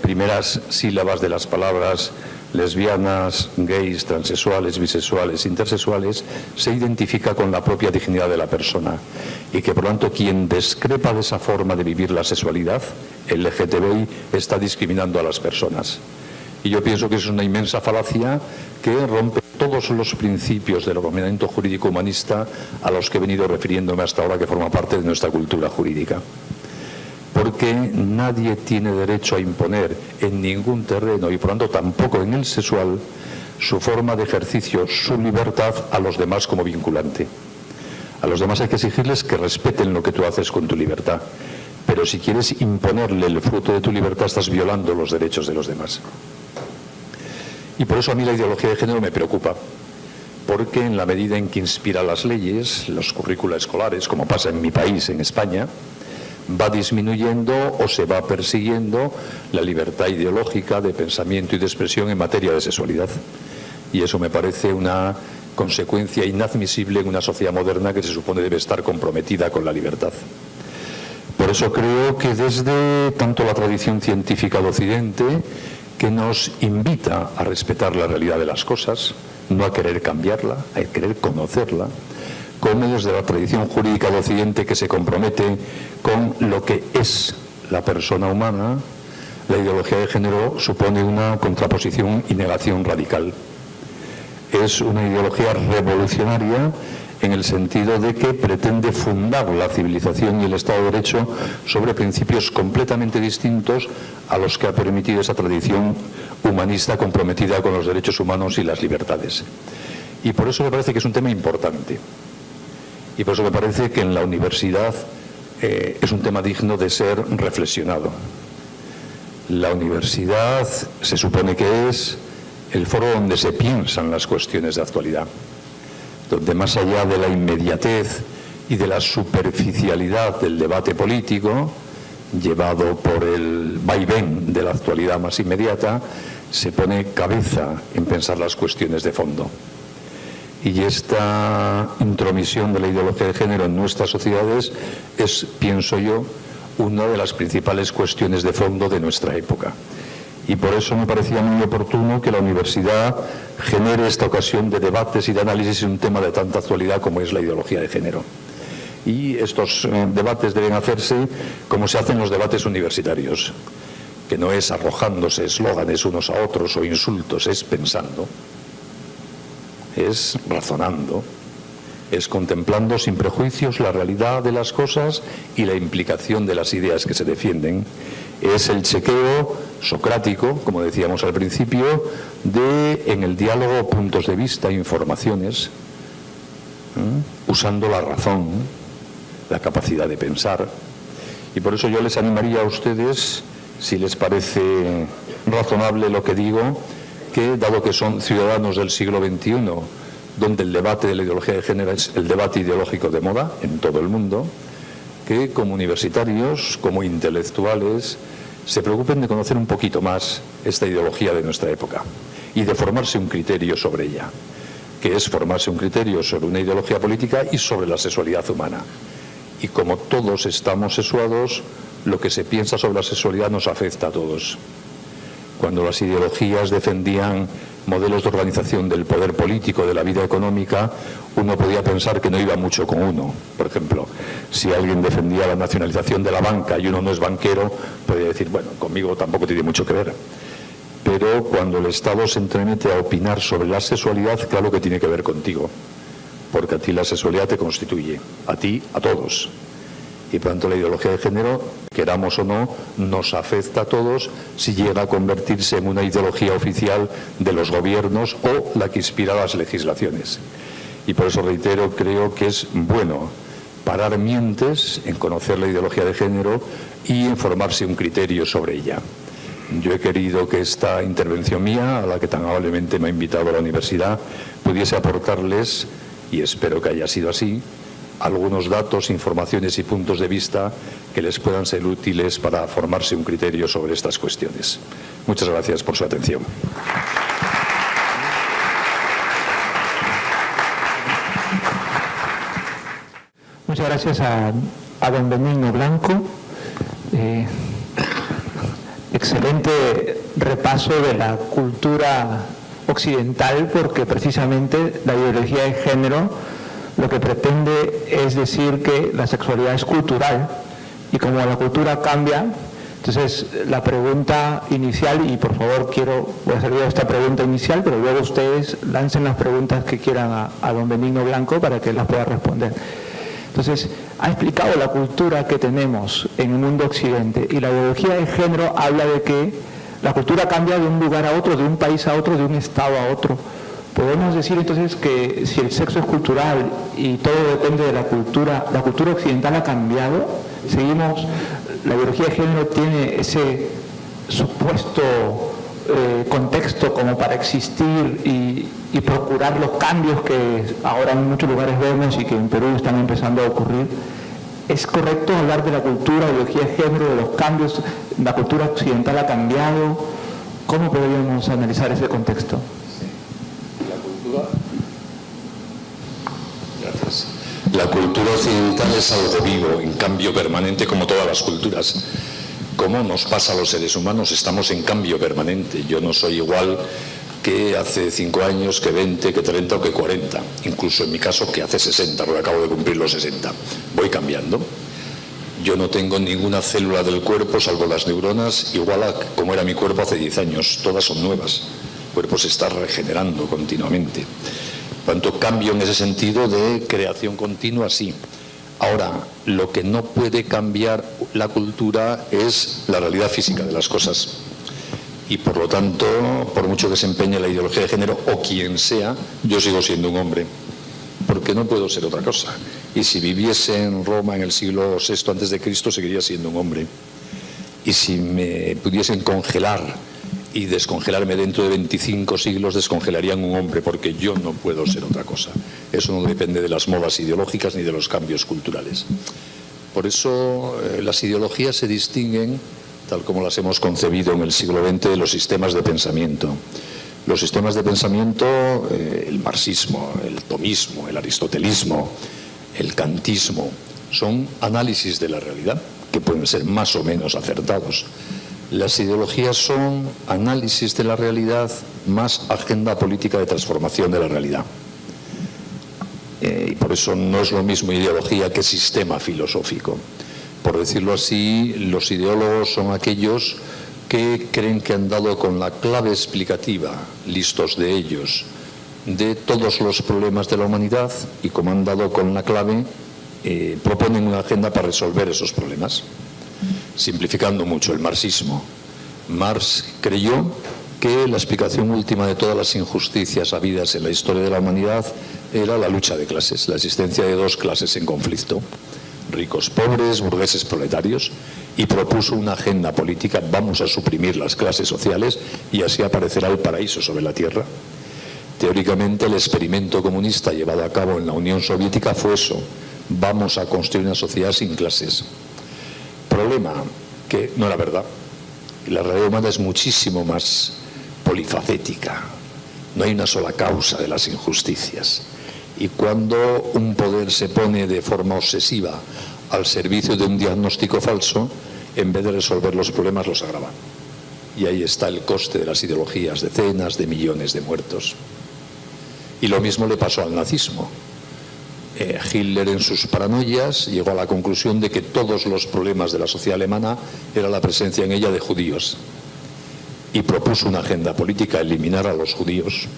Speaker 1: primeras sílabas de las palabras lesbianas, gays, transexuales, bisexuales, intersexuales, se identifica con la propia dignidad de la persona y que por lo tanto quien discrepa de esa forma de vivir la sexualidad, el LGTBI, está discriminando a las personas. Y yo pienso que es una inmensa falacia que rompe todos los principios del ordenamiento jurídico humanista a los que he venido refiriéndome hasta ahora, que forma parte de nuestra cultura jurídica. Porque nadie tiene derecho a imponer en ningún terreno, y por lo tanto tampoco en el sexual, su forma de ejercicio, su libertad a los demás como vinculante. A los demás hay que exigirles que respeten lo que tú haces con tu libertad. Pero si quieres imponerle el fruto de tu libertad, estás violando los derechos de los demás. Y por eso a mí la ideología de género me preocupa. Porque en la medida en que inspira las leyes, los currícula escolares, como pasa en mi país, en España, va disminuyendo o se va persiguiendo la libertad ideológica de pensamiento y de expresión en materia de sexualidad. Y eso me parece una consecuencia inadmisible en una sociedad moderna que se supone debe estar comprometida con la libertad. Por eso creo que desde tanto la tradición científica de Occidente, que nos invita a respetar la realidad de las cosas, no a querer cambiarla, a querer conocerla, como desde la tradición jurídica de Occidente, que se compromete con lo que es la persona humana, la ideología de género supone una contraposición y negación radical. Es una ideología revolucionaria en el sentido de que pretende fundar la civilización y el Estado de Derecho sobre principios completamente distintos a los que ha permitido esa tradición humanista comprometida con los derechos humanos y las libertades. Y por eso me parece que es un tema importante. Y por eso me parece que en la universidad es un tema digno de ser reflexionado. La universidad se supone que es el foro donde se piensan las cuestiones de actualidad, donde más allá de la inmediatez y de la superficialidad del debate político, llevado por el vaivén de la actualidad más inmediata, se pone cabeza en pensar las cuestiones de fondo. Y esta intromisión de la ideología de género en nuestras sociedades es, pienso yo, una de las principales cuestiones de fondo de nuestra época. Y por eso me parecía muy oportuno que la universidad genere esta ocasión de debates y de análisis en un tema de tanta actualidad como es la ideología de género. Y estos debates deben hacerse como se hacen los debates universitarios, que no es arrojándose eslóganes unos a otros o insultos, es pensando, es razonando, es contemplando sin prejuicios la realidad de las cosas y la implicación de las ideas que se defienden. Es el chequeo socrático, como decíamos al principio, de, en el diálogo, puntos de vista, informaciones, usando la razón, la capacidad de pensar. Y por eso yo les animaría a ustedes, si les parece razonable lo que digo, que dado que son ciudadanos del siglo XXI, donde el debate de la ideología de género es el debate ideológico de moda en todo el mundo, que como universitarios, como intelectuales, se preocupen de conocer un poquito más esta ideología de nuestra época y de formarse un criterio sobre ella, que es formarse un criterio sobre una ideología política y sobre la sexualidad humana. Y como todos estamos sexuados, lo que se piensa sobre la sexualidad nos afecta a todos. Cuando las ideologías defendían modelos de organización del poder político, de la vida económica, uno podía pensar que no iba mucho con uno. Por ejemplo, si alguien defendía la nacionalización de la banca y uno no es banquero, podría decir, bueno, conmigo tampoco tiene mucho que ver. Pero cuando el Estado se entremete a opinar sobre la sexualidad, claro que tiene que ver contigo, porque a ti la sexualidad te constituye, a ti, a todos. Y por tanto la ideología de género, queramos o no, nos afecta a todos si llega a convertirse en una ideología oficial de los gobiernos o la que inspira las legislaciones. Y por eso reitero, creo que es bueno parar mientes en conocer la ideología de género y en formarse un criterio sobre ella. Yo he querido que esta intervención mía, a la que tan amablemente me ha invitado a la universidad, pudiese aportarles, y espero que haya sido así, algunos datos, informaciones y puntos de vista que les puedan ser útiles para formarse un criterio sobre estas cuestiones. Muchas gracias por su atención.
Speaker 2: Muchas gracias a don Benigno Blanco. Excelente repaso de la cultura occidental, porque precisamente la ideología de género lo que pretende es decir que la sexualidad es cultural y como la cultura cambia, entonces la pregunta inicial, y por favor voy a hacer yo esta pregunta inicial, pero luego ustedes lancen las preguntas que quieran a don Benigno Blanco para que las pueda responder. Entonces, ha explicado la cultura que tenemos en el mundo occidente y la ideología de género habla de que la cultura cambia de un lugar a otro, de un país a otro, de un estado a otro. Podemos decir entonces que si el sexo es cultural y todo depende de la cultura occidental ha cambiado, la ideología de género tiene ese supuesto contexto como para existir y procurar los cambios que ahora en muchos lugares vemos y que en Perú están empezando a ocurrir. ¿Es correcto hablar de la cultura, de la ideología de género, de los cambios? ¿La cultura occidental ha cambiado? ¿Cómo podríamos analizar ese contexto?
Speaker 1: La cultura occidental es algo vivo, en cambio permanente, como todas las culturas. Como nos pasa a los seres humanos, estamos en cambio permanente. Yo no soy igual que hace 5 años, que 20, que 30 o que 40. Incluso en mi caso, que hace 60, porque acabo de cumplir los 60. Voy cambiando. Yo no tengo ninguna célula del cuerpo, salvo las neuronas, igual a como era mi cuerpo hace 10 años. Todas son nuevas. El cuerpo se está regenerando continuamente. Por tanto, cambio en ese sentido de creación continua, sí. Ahora, lo que no puede cambiar la cultura es la realidad física de las cosas. Y por lo tanto, por mucho que se empeñe la ideología de género o quien sea, yo sigo siendo un hombre, porque no puedo ser otra cosa. Y si viviese en Roma en el siglo VI a.C., seguiría siendo un hombre. Y si me pudiesen congelar y descongelarme dentro de 25 siglos, descongelarían un hombre, porque yo no puedo ser otra cosa. Eso no depende de las modas ideológicas ni de los cambios culturales. Por eso las ideologías se distinguen, tal como las hemos concebido en el siglo XX, de los sistemas de pensamiento. Los sistemas de pensamiento, el marxismo, el tomismo, el aristotelismo, el kantismo, son análisis de la realidad, que pueden ser más o menos acertados. Las ideologías son análisis de la realidad más agenda política de transformación de la realidad. Y por eso no es lo mismo ideología que sistema filosófico. Por decirlo así, los ideólogos son aquellos que creen que han dado con la clave explicativa, listos de ellos, de todos los problemas de la humanidad, y como han dado con la clave, proponen una agenda para resolver esos problemas. Simplificando mucho el marxismo, Marx creyó que la explicación última de todas las injusticias habidas en la historia de la humanidad era la lucha de clases, la existencia de dos clases en conflicto, ricos pobres, burgueses proletarios, y propuso una agenda política: vamos a suprimir las clases sociales y así aparecerá el paraíso sobre la tierra. Teóricamente, el experimento comunista llevado a cabo en la Unión Soviética fue eso: vamos a construir una sociedad sin clases. Problema que no era verdad. La realidad humana es muchísimo más polifacética. No hay una sola causa de las injusticias. Y cuando un poder se pone de forma obsesiva al servicio de un diagnóstico falso, en vez de resolver los problemas, los agrava. Y ahí está el coste de las ideologías: decenas de millones de muertos. Y lo mismo le pasó al nazismo. Hitler, en sus paranoias, llegó a la conclusión de que todos los problemas de la sociedad alemana era la presencia en ella de judíos, y propuso una agenda política: eliminar a los judíos.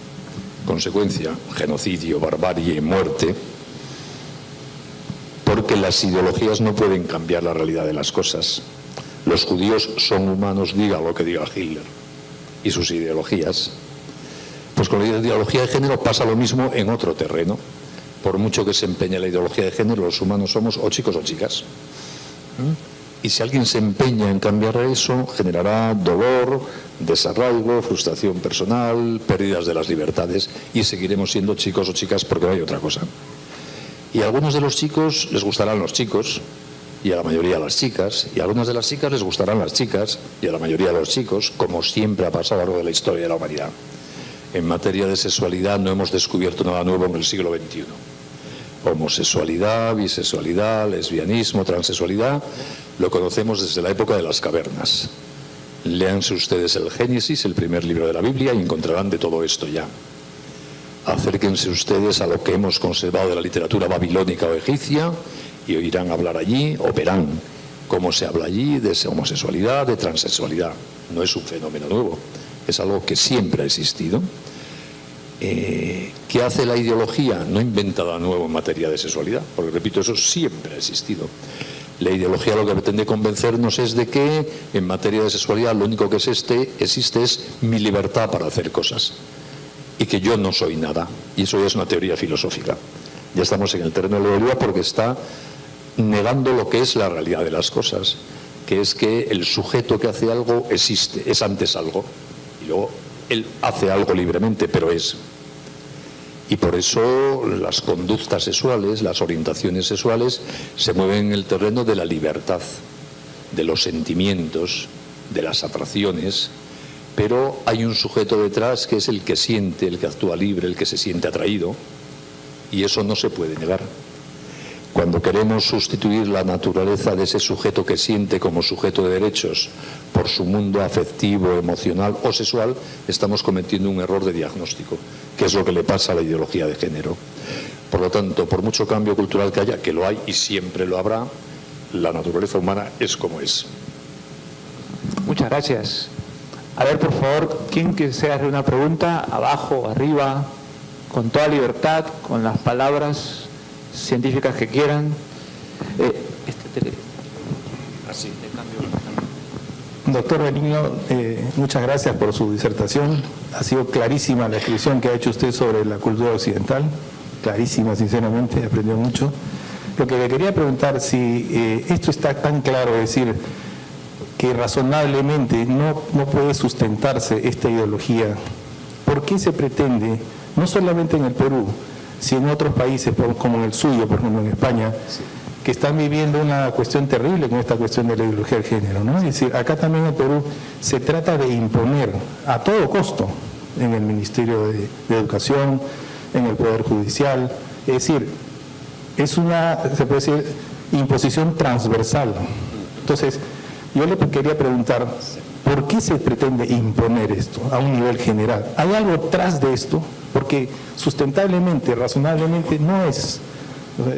Speaker 1: Consecuencia: genocidio, barbarie, muerte. Porque las ideologías no pueden cambiar la realidad de las cosas. Los judíos son humanos, diga lo que diga Hitler y sus ideologías. Pues con la ideología de género pasa lo mismo en otro terreno. Por mucho que se empeñe la ideología de género, los humanos somos o chicos o chicas. Y si alguien se empeña en cambiar eso, generará dolor, desarraigo, frustración personal, pérdidas de las libertades, y seguiremos siendo chicos o chicas porque no hay otra cosa. Y a algunos de los chicos les gustarán los chicos, y a la mayoría las chicas, y a algunas de las chicas les gustarán las chicas, y a la mayoría de los chicos, como siempre ha pasado a lo largo de la historia de la humanidad. En materia de sexualidad no hemos descubierto nada nuevo en el siglo XXI. Homosexualidad, bisexualidad, lesbianismo, transexualidad, lo conocemos desde la época de las cavernas. Léanse ustedes el Génesis, el primer libro de la Biblia, y encontrarán de todo esto ya. Acérquense ustedes a lo que hemos conservado de la literatura babilónica o egipcia y oirán hablar allí, o verán cómo se habla allí de homosexualidad, de transexualidad. No es un fenómeno nuevo, es algo que siempre ha existido. ¿Qué hace la ideología? No inventa nada nuevo en materia de sexualidad, porque, repito, eso siempre ha existido. La ideología lo que pretende convencernos es de que en materia de sexualidad lo único que existe es mi libertad para hacer cosas, y que yo no soy nada. Y eso ya es una teoría filosófica. Ya estamos en el terreno de la ideología, porque está negando lo que es la realidad de las cosas, que es que el sujeto que hace algo existe, es antes algo, y luego él hace algo libremente, pero es. Y por eso las conductas sexuales, las orientaciones sexuales, se mueven en el terreno de la libertad, de los sentimientos, de las atracciones, pero hay un sujeto detrás que es el que siente, el que actúa libre, el que se siente atraído, y eso no se puede negar. Cuando queremos sustituir la naturaleza de ese sujeto que siente como sujeto de derechos por su mundo afectivo, emocional o sexual, estamos cometiendo un error de diagnóstico, que es lo que le pasa a la ideología de género. Por lo tanto, por mucho cambio cultural que haya, que lo hay y siempre lo habrá, la naturaleza humana es como es.
Speaker 2: Muchas gracias. A ver, por favor, ¿quién desea hacer una pregunta? Abajo, arriba, con toda libertad, con las palabras científicas que quieran.
Speaker 3: Doctor Benigno, muchas gracias por su disertación. Ha sido clarísima la descripción que ha hecho usted sobre la cultura occidental, clarísima, sinceramente, aprendió mucho. Lo que le quería preguntar, si esto está tan claro, es decir, que razonablemente no puede sustentarse esta ideología, ¿por qué se pretende, no solamente en el Perú, si en otros países como en el suyo, por ejemplo en España, que están viviendo una cuestión terrible con esta cuestión de la ideología del género, ¿no? Es decir, acá también en Perú se trata de imponer a todo costo en el Ministerio de Educación, en el Poder Judicial, es decir, es una, se puede decir, imposición transversal. Entonces, yo le quería preguntar, ¿por qué se pretende imponer esto a un nivel general? ¿Hay algo tras de esto? Porque sustentablemente, razonablemente, no es.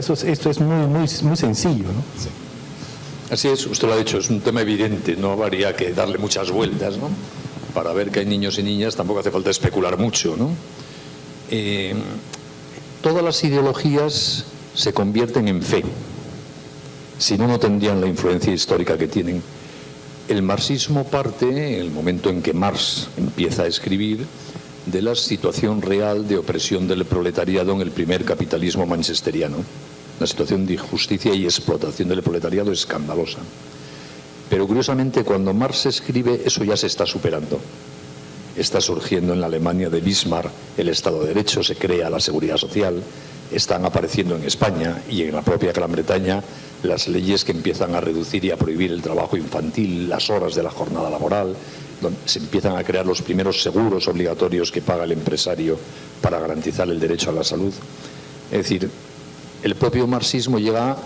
Speaker 3: O sea, esto es muy sencillo, ¿no?
Speaker 1: Sí. Así es, usted lo ha dicho, es un tema evidente, no habría que darle muchas vueltas, ¿no? Para ver que hay niños y niñas tampoco hace falta especular mucho, ¿no? Todas las ideologías se convierten en fe, si no, no tendrían la influencia histórica que tienen. El marxismo parte, en el momento en que Marx empieza a escribir, de la situación real de opresión del proletariado en el primer capitalismo manchesteriano. La situación de injusticia y explotación del proletariado escandalosa. Pero curiosamente, cuando Marx escribe, eso ya se está superando. Está surgiendo en la Alemania de Bismarck el Estado de Derecho, se crea la Seguridad Social, están apareciendo en España y en la propia Gran Bretaña las leyes que empiezan a reducir y a prohibir el trabajo infantil, las horas de la jornada laboral, donde se empiezan a crear los primeros seguros obligatorios que paga el empresario para garantizar el derecho a la salud. Es decir, el propio marxismo llega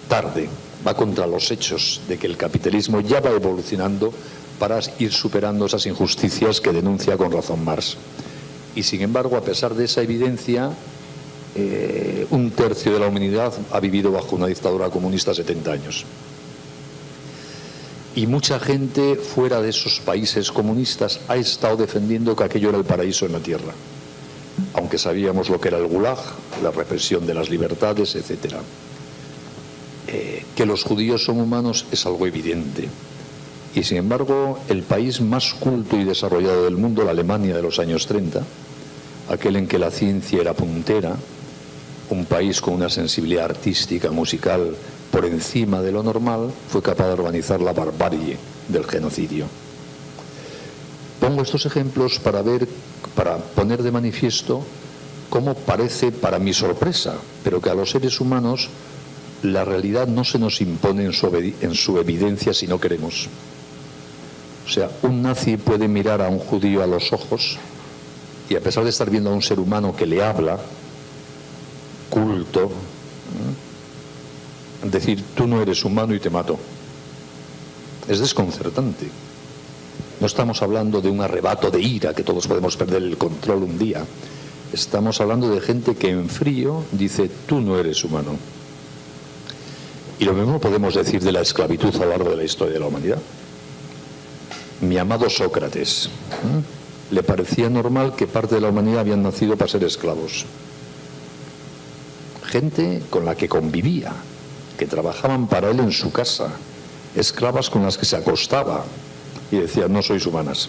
Speaker 1: tarde, va contra los hechos de que el capitalismo ya va evolucionando para ir superando esas injusticias que denuncia con razón Marx. Y sin embargo, a pesar de esa evidencia, un tercio de la humanidad ha vivido bajo una dictadura comunista 70 años. Y mucha gente fuera de esos países comunistas ha estado defendiendo que aquello era el paraíso en la tierra, aunque sabíamos lo que era el Gulag, la represión de las libertades, etc. Que los judíos son humanos es algo evidente. Y sin embargo, el país más culto y desarrollado del mundo, la Alemania de los años 30, aquel en que la ciencia era puntera, un país con una sensibilidad artística, musical, por encima de lo normal, fue capaz de organizar la barbarie del genocidio. Pongo estos ejemplos para poner de manifiesto cómo parece, para mi sorpresa, pero que a los seres humanos la realidad no se nos impone en su evidencia si no queremos. O sea, un nazi puede mirar a un judío a los ojos y, a pesar de estar viendo a un ser humano que le habla, culto, decir, tú no eres humano y te mato. Es desconcertante. No estamos hablando de un arrebato de ira, que todos podemos perder el control un día. Estamos hablando de gente que en frío dice, tú no eres humano. Y lo mismo podemos decir de la esclavitud a lo largo de la historia de la humanidad. Mi amado Sócrates, le parecía normal que parte de la humanidad habían nacido para ser esclavos. Gente con la que convivía, que trabajaban para él en su casa, esclavas con las que se acostaba y decía, no sois humanas.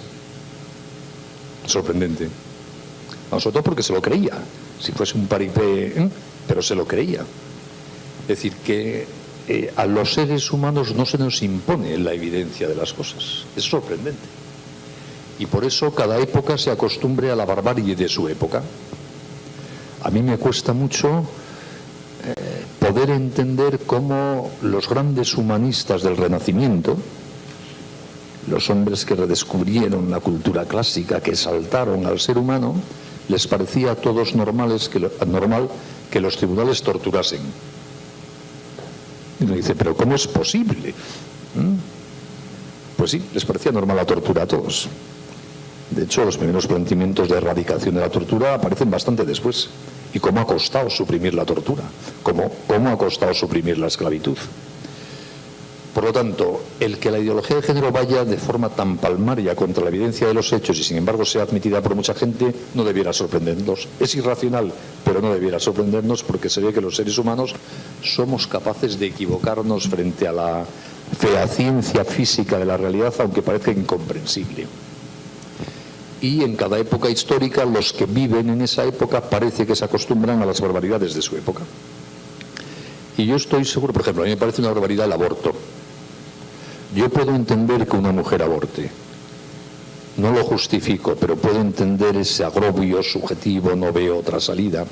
Speaker 1: Sorprendente. Sobre todo porque se lo creía, si fuese un paripé, pero se lo creía. Es decir, que a los seres humanos no se nos impone la evidencia de las cosas. Es sorprendente. Y por eso cada época se acostumbre a la barbarie de su época. A mí me cuesta mucho poder entender cómo los grandes humanistas del Renacimiento, los hombres que redescubrieron la cultura clásica, que exaltaron al ser humano, les parecía a todos normal que los tribunales torturasen. Y uno dice, pero ¿cómo es posible? Pues sí, les parecía normal la tortura a todos. De hecho, los primeros planteamientos de erradicación de la tortura aparecen bastante después. ¿Y cómo ha costado suprimir la tortura? ¿Cómo ha costado suprimir la esclavitud? Por lo tanto, el que la ideología de género vaya de forma tan palmaria contra la evidencia de los hechos y sin embargo sea admitida por mucha gente, no debiera sorprendernos. Es irracional, pero no debiera sorprendernos, porque se ve que los seres humanos somos capaces de equivocarnos frente a la fehaciencia física de la realidad, aunque parezca incomprensible. Y en cada época histórica, los que viven en esa época parece que se acostumbran a las barbaridades de su época. Y yo estoy seguro, por ejemplo, a mí me parece una barbaridad el aborto. Yo puedo entender que una mujer aborte. No lo justifico, pero puedo entender ese agravio subjetivo, no veo otra salida.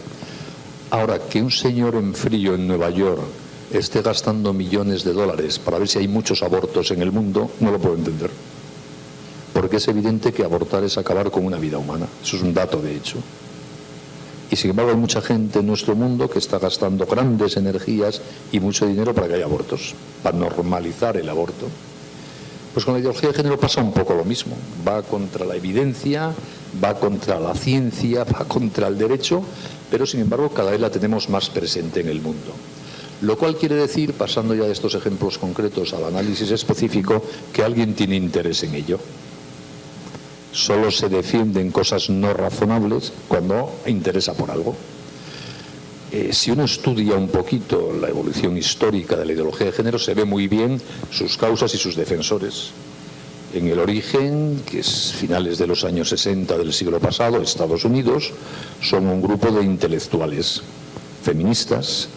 Speaker 1: Ahora, que un señor en frío en Nueva York esté gastando millones de dólares para ver si hay muchos abortos en el mundo, no lo puedo entender. Porque es evidente que abortar es acabar con una vida humana. Eso es un dato de hecho. Y sin embargo hay mucha gente en nuestro mundo que está gastando grandes energías y mucho dinero para que haya abortos, para normalizar el aborto. Pues con la ideología de género pasa un poco lo mismo. Va contra la evidencia, va contra la ciencia, va contra el derecho, pero sin embargo cada vez la tenemos más presente en el mundo. Lo cual quiere decir, pasando ya de estos ejemplos concretos al análisis específico, que alguien tiene interés en ello. Solo se defienden cosas no razonables cuando interesa por algo. Si uno estudia un poquito la evolución histórica de la ideología de género, se ve muy bien sus causas y sus defensores. En el origen, que es finales de los años 60 del siglo pasado, Estados Unidos, son un grupo de intelectuales feministas,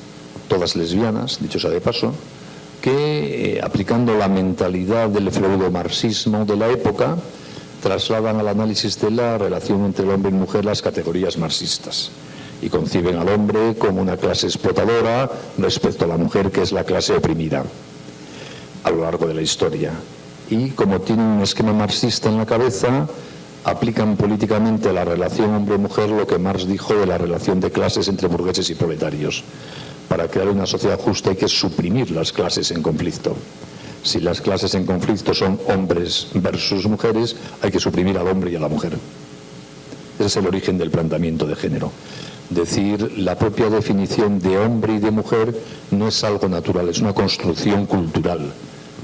Speaker 1: todas lesbianas, dicho sea de paso, que aplicando la mentalidad del feudo-marxismo de la época, trasladan al análisis de la relación entre el hombre y mujer las categorías marxistas y conciben al hombre como una clase explotadora respecto a la mujer, que es la clase oprimida a lo largo de la historia. Y como tienen un esquema marxista en la cabeza, aplican políticamente a la relación hombre-mujer lo que Marx dijo de la relación de clases entre burgueses y proletarios. Para crear una sociedad justa hay que suprimir las clases en conflicto. Si las clases en conflicto son hombres versus mujeres, hay que suprimir al hombre y a la mujer. Ese es el origen del planteamiento de género. Decir, la propia definición de hombre y de mujer no es algo natural, es una construcción cultural,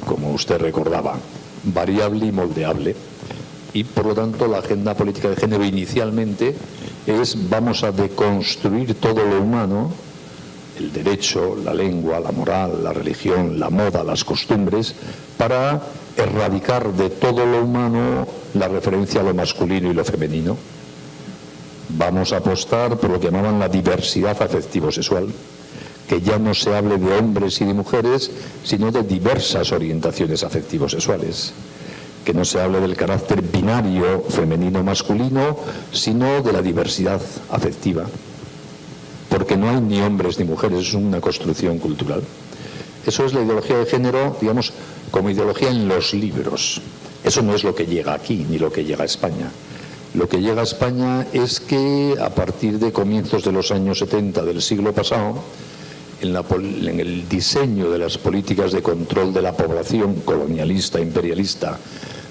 Speaker 1: como usted recordaba, variable y moldeable. Y por lo tanto la agenda política de género inicialmente es: vamos a deconstruir todo lo humano, el derecho, la lengua, la moral, la religión, la moda, las costumbres, para erradicar de todo lo humano la referencia a lo masculino y lo femenino. Vamos a apostar por lo que llamaban la diversidad afectivo-sexual, que ya no se hable de hombres y de mujeres, sino de diversas orientaciones afectivo-sexuales. Que no se hable del carácter binario femenino-masculino, sino de la diversidad afectiva. Porque no hay ni hombres ni mujeres, es una construcción cultural. Eso es la ideología de género, digamos, como ideología en los libros. Eso no es lo que llega aquí, ni lo que llega a España. Lo que llega a España es que a partir de comienzos de los años 70 del siglo pasado, en el diseño de las políticas de control de la población colonialista, imperialista,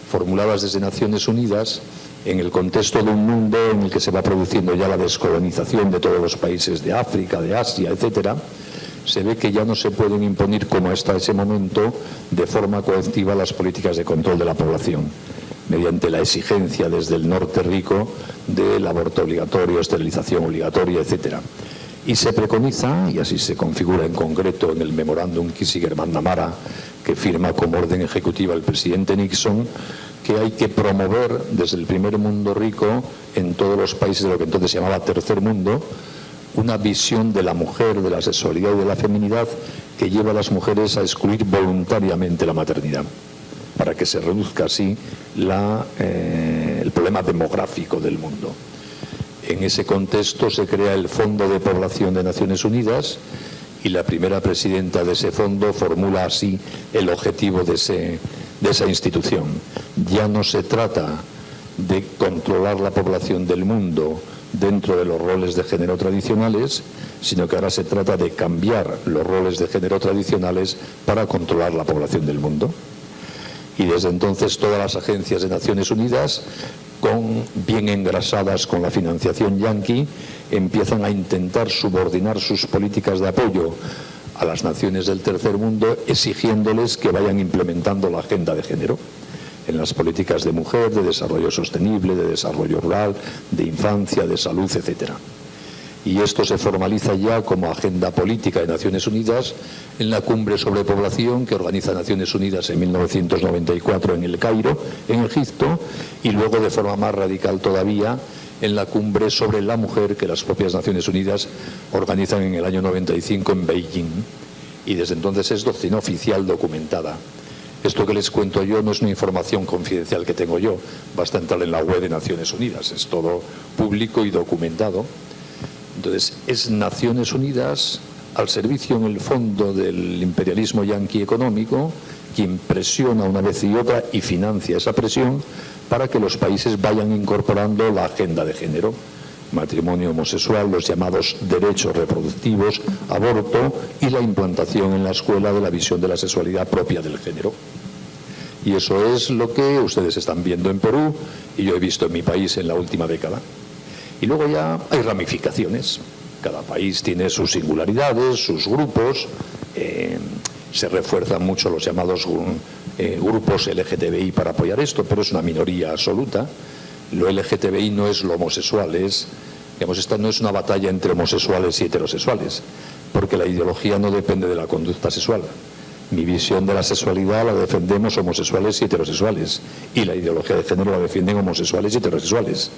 Speaker 1: formuladas desde Naciones Unidas, en el contexto de un mundo en el que se va produciendo ya la descolonización de todos los países de África, de Asia, etcétera, se ve que ya no se pueden imponer, como hasta ese momento, de forma coactiva las políticas de control de la población, mediante la exigencia desde el norte rico del aborto obligatorio, esterilización obligatoria, etcétera. Y se preconiza, y así se configura en concreto en el memorándum Kissinger-McNamara, que firma como orden ejecutiva el presidente Nixon, que hay que promover desde el primer mundo rico, en todos los países de lo que entonces se llamaba tercer mundo, una visión de la mujer, de la sexualidad y de la feminidad que lleva a las mujeres a excluir voluntariamente la maternidad, para que se reduzca así el problema demográfico del mundo. En ese contexto se crea el Fondo de Población de Naciones Unidas y la primera presidenta de ese fondo formula así el objetivo de esa institución. Ya no se trata de controlar la población del mundo dentro de los roles de género tradicionales, sino que ahora se trata de cambiar los roles de género tradicionales para controlar la población del mundo. Y desde entonces todas las agencias de Naciones Unidas, bien engrasadas con la financiación yanqui, empiezan a intentar subordinar sus políticas de apoyo a las naciones del tercer mundo, exigiéndoles que vayan implementando la agenda de género en las políticas de mujer, de desarrollo sostenible, de desarrollo rural, de infancia, de salud, etcétera. Y esto se formaliza ya como agenda política de Naciones Unidas en la Cumbre sobre Población que organiza Naciones Unidas en 1994 en El Cairo, en Egipto, y luego de forma más radical todavía en la Cumbre sobre la Mujer que las propias Naciones Unidas organizan en el año 95 en Beijing. Y desde entonces es doctrina oficial documentada. Esto que les cuento yo no es una información confidencial que tengo yo, basta entrar en la web de Naciones Unidas, es todo público y documentado. Entonces, es Naciones Unidas
Speaker 4: al servicio en el fondo del imperialismo yanqui económico, quien presiona una vez y otra y financia esa presión para que los países vayan incorporando la agenda de género, matrimonio homosexual, los llamados derechos reproductivos, aborto y la implantación en la escuela de la visión de la sexualidad propia del género. Y eso es lo que ustedes están viendo en Perú y yo he visto en mi país en la última década. Y luego ya hay ramificaciones. Cada país tiene sus singularidades, sus grupos. Se refuerzan mucho los llamados grupos LGTBI para apoyar esto, pero es una minoría absoluta. Lo LGTBI no es lo homosexual, esta no es una batalla entre homosexuales y heterosexuales, porque la ideología no depende de la conducta sexual. Mi visión de la sexualidad la defendemos homosexuales y heterosexuales, y la ideología de género la defienden homosexuales y heterosexuales.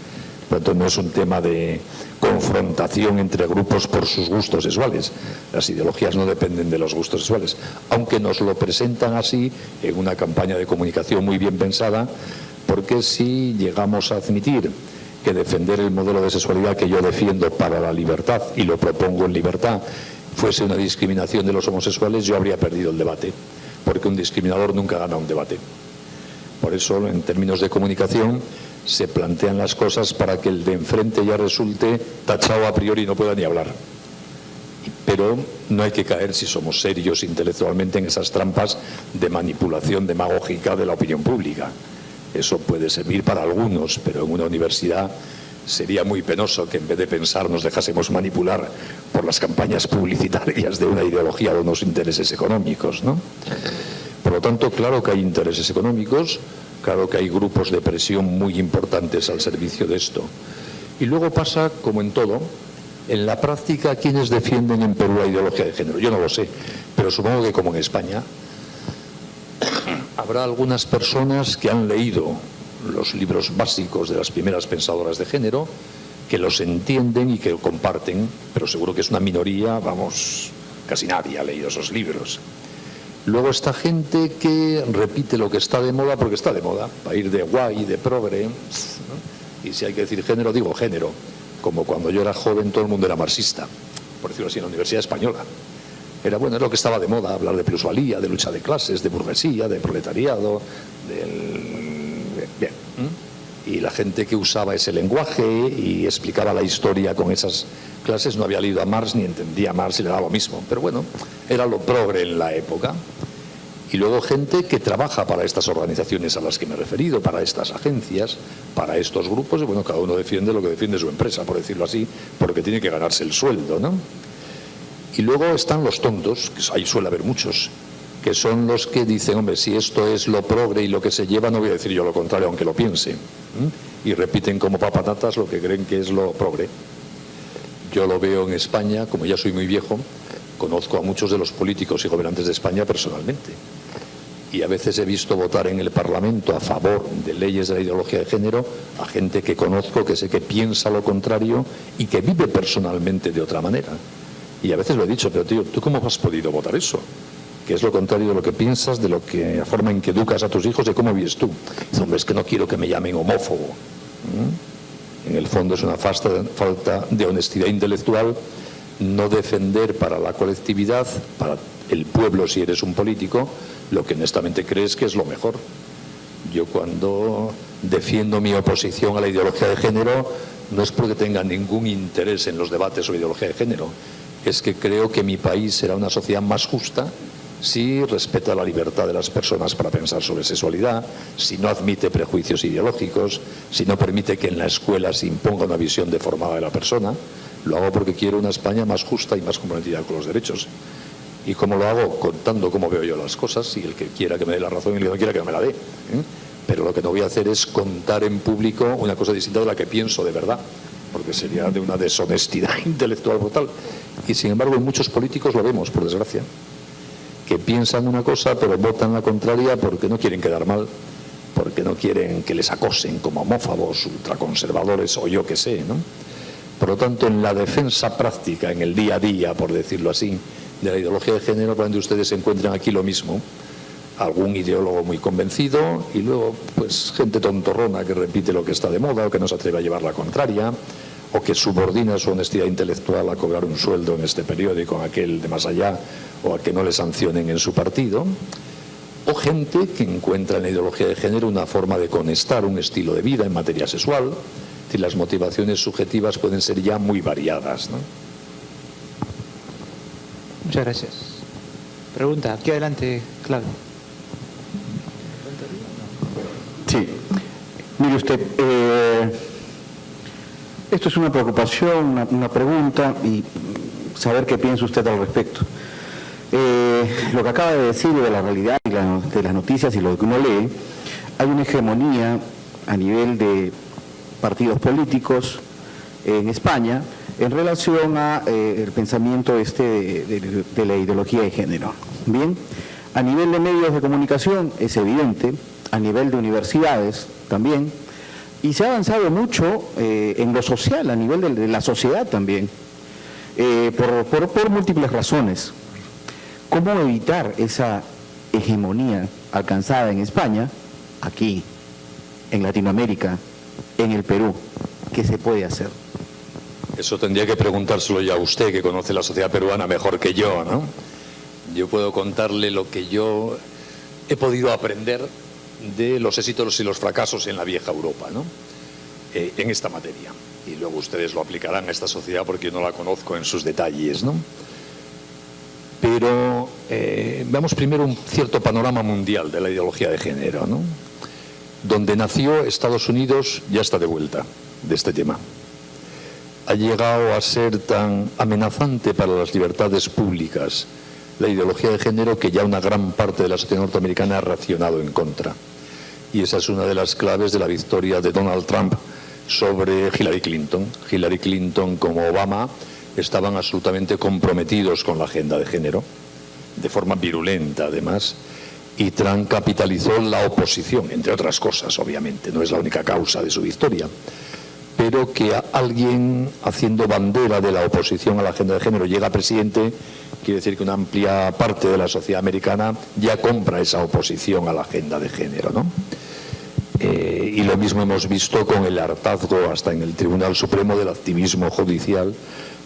Speaker 4: Por tanto, no es un tema de confrontación entre grupos por sus gustos sexuales. Las ideologías no dependen de los gustos sexuales, aunque nos lo presentan así en una campaña de comunicación muy bien pensada, porque si llegamos a admitir que defender el modelo de sexualidad que yo defiendo para la libertad, y lo propongo en libertad, fuese una discriminación de los homosexuales, yo habría perdido el debate, porque un discriminador nunca gana un debate. Por eso, en términos de comunicación, se plantean las cosas para que el de enfrente ya resulte tachado a priori y no pueda ni hablar. Pero no hay que caer, si somos serios intelectualmente, en esas trampas de manipulación demagógica de la opinión pública. Eso puede servir para algunos, pero en una universidad sería muy penoso que en vez de pensar nos dejásemos manipular por las campañas publicitarias de una ideología de unos intereses económicos, ¿no? Por lo tanto, claro que hay intereses económicos, claro que hay grupos de presión muy importantes al servicio de esto. Y luego pasa, como en todo, en la práctica, ¿quiénes defienden en Perú la ideología de género? Yo no lo sé, pero supongo que como en España, habrá algunas personas que han leído los libros básicos de las primeras pensadoras de género, que los entienden y que lo comparten, pero seguro que es una minoría, vamos, casi nadie ha leído esos libros. Luego está gente que repite lo que está de moda porque está de moda, para ir de guay, de progre, ¿no? Y si hay que decir género, digo género, como cuando yo era joven todo el mundo era marxista, por decirlo así, en la Universidad Española. Era bueno, es lo que estaba de moda, hablar de plusvalía, de lucha de clases, de burguesía, de proletariado, bien. Y la gente que usaba ese lenguaje y explicaba la historia con esas clases no había leído a Marx ni entendía a Marx y le daba lo mismo. Pero bueno, era lo progre en la época. Y luego gente que trabaja para estas organizaciones a las que me he referido, para estas agencias, para estos grupos, y bueno, cada uno defiende lo que defiende su empresa, por decirlo así, porque tiene que ganarse el sueldo, ¿no? Y luego están los tontos, que ahí suele haber muchos, que son los que dicen, hombre, si esto es lo progre y lo que se lleva, no voy a decir yo lo contrario, aunque lo piense. Y repiten como papanatas lo que creen que es lo progre. Yo lo veo en España, como ya soy muy viejo, conozco a muchos de los políticos y gobernantes de España personalmente. Y a veces he visto votar en el Parlamento a favor de leyes de la ideología de género a gente que conozco, que sé que piensa lo contrario y que vive personalmente de otra manera. Y a veces lo he dicho, pero tío, ¿tú cómo has podido votar eso? Que es lo contrario de lo que piensas, de lo que, la forma en que educas a tus hijos, de cómo vives tú. Dice, hombre, es que no quiero que me llamen homófobo. En el fondo es una falta de honestidad intelectual no defender para la colectividad, para el pueblo si eres un político, lo que honestamente crees que es lo mejor. Yo cuando defiendo mi oposición a la ideología de género no es porque tenga ningún interés en los debates sobre ideología de género, es que creo que mi país será una sociedad más justa si respeta la libertad de las personas para pensar sobre sexualidad, si no admite prejuicios ideológicos, si no permite que en la escuela se imponga una visión deformada de la persona. Lo hago porque quiero una España más justa y más comprometida con los derechos. ¿Y cómo lo hago? Contando cómo veo yo las cosas, y el que quiera que me dé la razón y el que no quiera que no me la dé. Pero lo que no voy a hacer es contar en público una cosa distinta de la que pienso de verdad, porque sería de una deshonestidad intelectual brutal. Y sin embargo en muchos políticos lo vemos, por desgracia, que piensan una cosa pero votan la contraria porque no quieren quedar mal, porque no quieren que les acosen como homófobos, ultraconservadores o yo qué sé, ¿no? Por lo tanto, en la defensa práctica, en el día a día, por decirlo así, de la ideología de género, probablemente ustedes se encuentran aquí lo mismo. Algún ideólogo muy convencido y luego pues gente tontorrona que repite lo que está de moda o que no se atreve a llevar la contraria, o que subordina su honestidad intelectual a cobrar un sueldo en este periódico, en aquel de más allá, o a que no le sancionen en su partido, o gente que encuentra en la ideología de género una forma de conectar un estilo de vida en materia sexual. Es decir, las motivaciones subjetivas pueden ser ya muy variadas, ¿no?
Speaker 2: Muchas gracias. Pregunta, aquí adelante, Claudio.
Speaker 5: Sí, mire usted, esto es una preocupación, una pregunta y saber qué piensa usted al respecto. Lo que acaba de decir de la realidad y de las noticias y lo que uno lee, hay una hegemonía a nivel de partidos políticos en España en relación a el pensamiento de la ideología de género. Bien, a nivel de medios de comunicación es evidente, a nivel de universidades también, y se ha avanzado mucho en lo social, a nivel de la sociedad también, por múltiples razones. ¿Cómo evitar esa hegemonía alcanzada en España, aquí, en Latinoamérica, en el Perú? ¿Qué se puede hacer?
Speaker 4: Eso tendría que preguntárselo ya a usted, que conoce la sociedad peruana mejor que yo, ¿no? Yo puedo contarle lo que yo he podido aprender de los éxitos y los fracasos en la vieja Europa, ¿no? En esta materia. Y luego ustedes lo aplicarán a esta sociedad porque yo no la conozco en sus detalles, ¿no? Pero veamos primero un cierto panorama mundial de la ideología de género, ¿no? Donde nació Estados Unidos ya está de vuelta de este tema. Ha llegado a ser tan amenazante para las libertades públicas la ideología de género que ya una gran parte de la sociedad norteamericana ha reaccionado en contra. Y esa es una de las claves de la victoria de Donald Trump sobre Hillary Clinton. Hillary Clinton como Obama estaban absolutamente comprometidos con la agenda de género, de forma virulenta además, y Trump capitalizó la oposición, entre otras cosas, obviamente, no es la única causa de su victoria, pero que a alguien haciendo bandera de la oposición a la agenda de género llega presidente, quiere decir que una amplia parte de la sociedad americana ya compra esa oposición a la agenda de género, ¿no? Y lo mismo hemos visto con el hartazgo hasta en el Tribunal Supremo del activismo judicial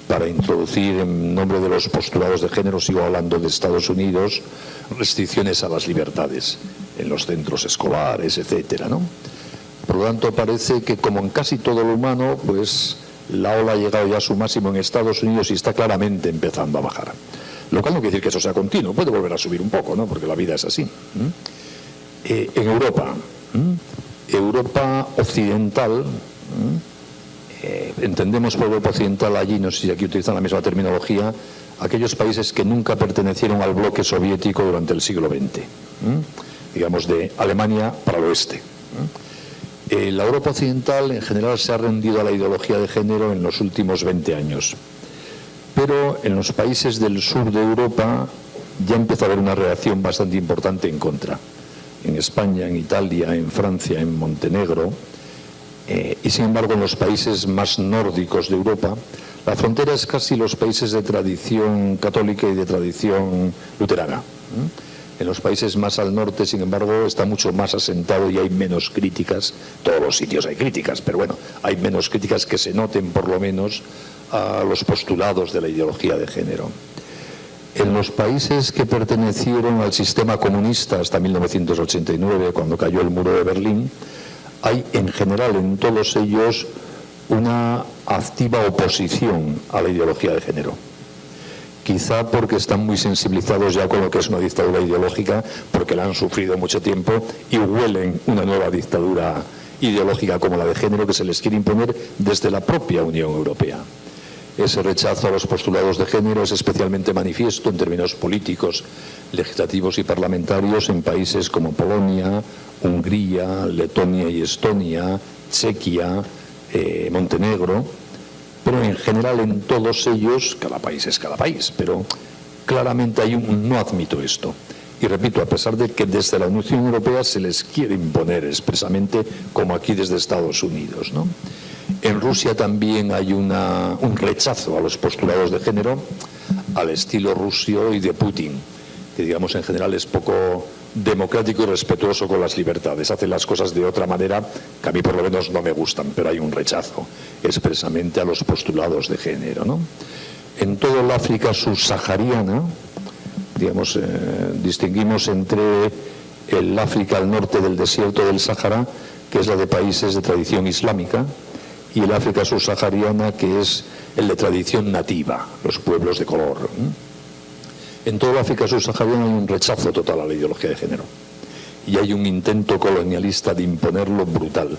Speaker 4: para introducir en nombre de los postulados de género, sigo hablando de Estados Unidos, restricciones a las libertades en los centros escolares, etcétera, ¿no? Por lo tanto, parece que como en casi todo lo humano, pues la ola ha llegado ya a su máximo en Estados Unidos y está claramente empezando a bajar. Lo cual no quiere decir que eso sea continuo, puede volver a subir un poco, ¿no? Porque la vida es así. En Europa, Europa occidental, entendemos por Europa occidental allí, no sé si aquí utilizan la misma terminología, aquellos países que nunca pertenecieron al bloque soviético durante el siglo XX, digamos de Alemania para el oeste. La Europa occidental en general se ha rendido a la ideología de género en los últimos 20 años, pero en los países del sur de Europa ya empezó a haber una reacción bastante importante en contra. En España, en Italia, en Francia, en Montenegro, y sin embargo en los países más nórdicos de Europa, la frontera es casi los países de tradición católica y de tradición luterana. En los países más al norte, sin embargo, está mucho más asentado y hay menos críticas. Todos los sitios hay críticas, pero bueno, hay menos críticas que se noten por lo menos a los postulados de la ideología de género. En los países que pertenecieron al sistema comunista hasta 1989, cuando cayó el muro de Berlín, hay en general en todos ellos una activa oposición a la ideología de género. Quizá porque están muy sensibilizados ya con lo que es una dictadura ideológica, porque la han sufrido mucho tiempo y huelen una nueva dictadura ideológica como la de género que se les quiere imponer desde la propia Unión Europea. Ese rechazo a los postulados de género es especialmente manifiesto en términos políticos, legislativos y parlamentarios en países como Polonia, Hungría, Letonia y Estonia, Chequia, Montenegro, pero en general en todos ellos, cada país es cada país, pero claramente hay un no admito esto. Y repito, a pesar de que desde la Unión Europea se les quiere imponer expresamente, como aquí desde Estados Unidos, ¿no? En Rusia también hay un rechazo a los postulados de género al estilo ruso y de Putin, que digamos en general es poco democrático y respetuoso con las libertades. Hace las cosas de otra manera que a mí por lo menos no me gustan, pero hay un rechazo expresamente a los postulados de género, ¿no? En toda el África subsahariana, digamos, distinguimos entre el África al norte del desierto del Sáhara, que es la de países de tradición islámica, y el África subsahariana, que es el de tradición nativa, los pueblos de color. En toda la África subsahariana hay un rechazo total a la ideología de género y hay un intento colonialista de imponerlo brutal.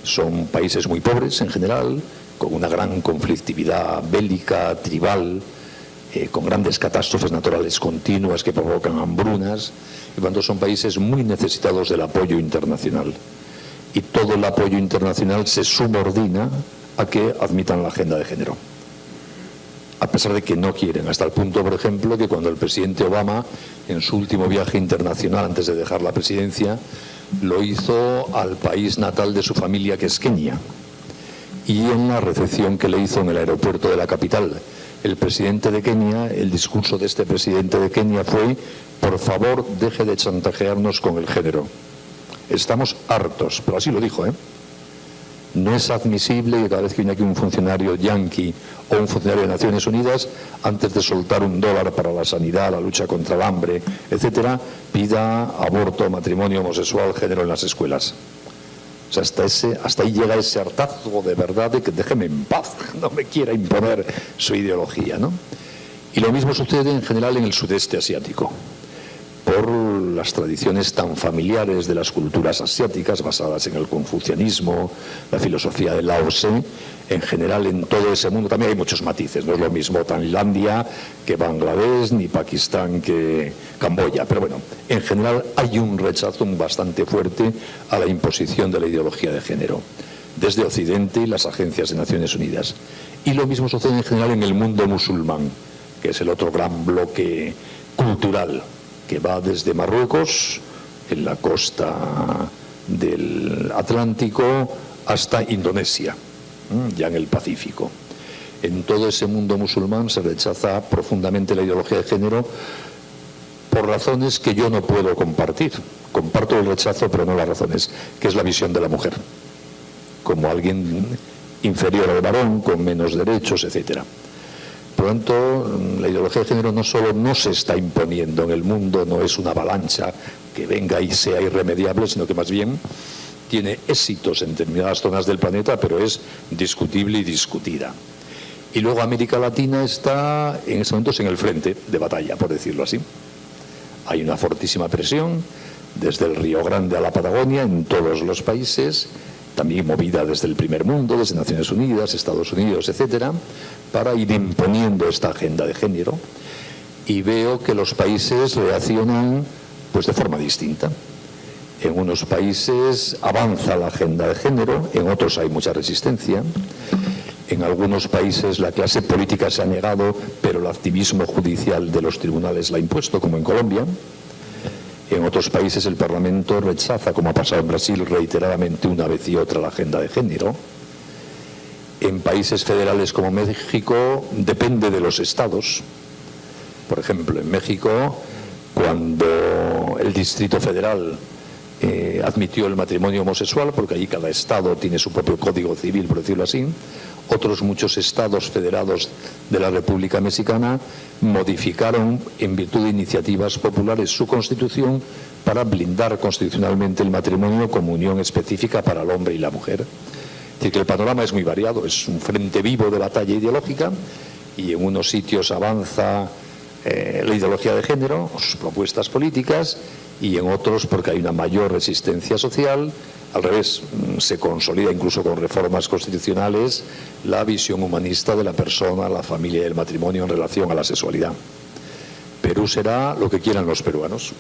Speaker 4: Son países muy pobres en general, con una gran conflictividad bélica, tribal, con grandes catástrofes naturales continuas que provocan hambrunas, y cuando son países muy necesitados del apoyo internacional. Y todo el apoyo internacional se subordina a que admitan la agenda de género, a pesar de que no quieren, hasta el punto, por ejemplo, que cuando el presidente Obama, en su último viaje internacional antes de dejar la presidencia, lo hizo al país natal de su familia, que es Kenia, y en la recepción que le hizo en el aeropuerto de la capital el presidente de Kenia, el discurso de este presidente de Kenia fue: por favor, deje de chantajearnos con el género. Estamos hartos, pero así lo dijo, ¿eh? No es admisible que cada vez que viene aquí un funcionario yanqui o un funcionario de Naciones Unidas, antes de soltar $1 para la sanidad, la lucha contra el hambre, etcétera, pida aborto, matrimonio homosexual, género en las escuelas. O sea, hasta ahí llega ese hartazgo de verdad de que déjeme en paz, no me quiera imponer su ideología, ¿no? Y lo mismo sucede en general en el sudeste asiático, por las tradiciones tan familiares de las culturas asiáticas basadas en el confucianismo, la filosofía de Lao Tse. En general en todo ese mundo también hay muchos matices, no es lo mismo Tailandia que Bangladesh, ni Pakistán que Camboya, pero bueno, en general hay un rechazo bastante fuerte a la imposición de la ideología de género desde Occidente y las agencias de Naciones Unidas. Y lo mismo sucede en general en el mundo musulmán, que es el otro gran bloque cultural, que va desde Marruecos, en la costa del Atlántico, hasta Indonesia, ya en el Pacífico. En todo ese mundo musulmán se rechaza profundamente la ideología de género por razones que yo no puedo compartir. Comparto el rechazo, pero no las razones, que es la visión de la mujer, como alguien inferior al varón, con menos derechos, etcétera. Por lo tanto, la ideología de género no solo no se está imponiendo en el mundo, no es una avalancha que venga y sea irremediable, sino que más bien tiene éxitos en determinadas zonas del planeta, pero es discutible y discutida. Y luego América Latina está en estos momentos en el frente de batalla, por decirlo así. Hay una fortísima presión desde el Río Grande a la Patagonia en todos los países, también movida desde el primer mundo, desde Naciones Unidas, Estados Unidos, etcétera, para ir imponiendo esta agenda de género. Y veo que los países reaccionan pues de forma distinta. En unos países avanza la agenda de género, en otros hay mucha resistencia. En algunos países la clase política se ha negado, pero el activismo judicial de los tribunales la ha impuesto, como en Colombia. En otros países el Parlamento rechaza, como ha pasado en Brasil reiteradamente una vez y otra, la agenda de género. En países federales como México depende de los estados. Por ejemplo, en México, cuando el Distrito Federal admitió el matrimonio homosexual, porque allí cada estado tiene su propio código civil, por decirlo así, otros muchos estados federados de la República Mexicana modificaron, en virtud de iniciativas populares, su constitución para blindar constitucionalmente el matrimonio como unión específica para el hombre y la mujer. Es decir, que el panorama es muy variado, es un frente vivo de batalla ideológica, y en unos sitios avanza la ideología de género, sus propuestas políticas, y en otros, porque hay una mayor resistencia social, al revés, se consolida incluso con reformas constitucionales la visión humanista de la persona, la familia y el matrimonio en relación a la sexualidad. Perú será lo que quieran los peruanos.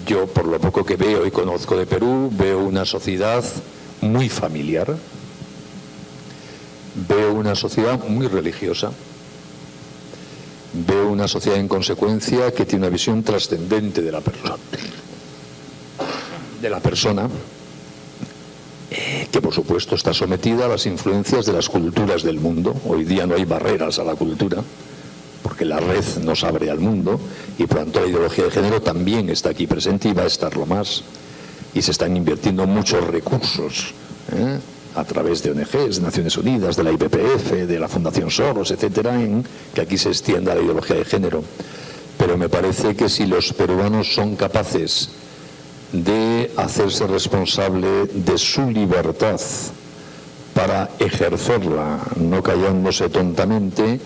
Speaker 4: Yo, por lo poco que veo y conozco de Perú, veo una sociedad muy familiar, veo una sociedad muy religiosa, veo una sociedad en consecuencia que tiene una visión trascendente de la persona, que por supuesto está sometida a las influencias de las culturas del mundo. Hoy día no hay barreras a la cultura, porque la red nos abre al mundo y por tanto la ideología de género también está aquí presente y va a estarlo más. Y se están invirtiendo muchos recursos a través de ONGs, de Naciones Unidas, de la IPPF, de la Fundación Soros, etcétera, en que aquí se extienda la ideología de género. Pero me parece que si los peruanos son capaces de hacerse responsable de su libertad para ejercerla, no callándose tontamente,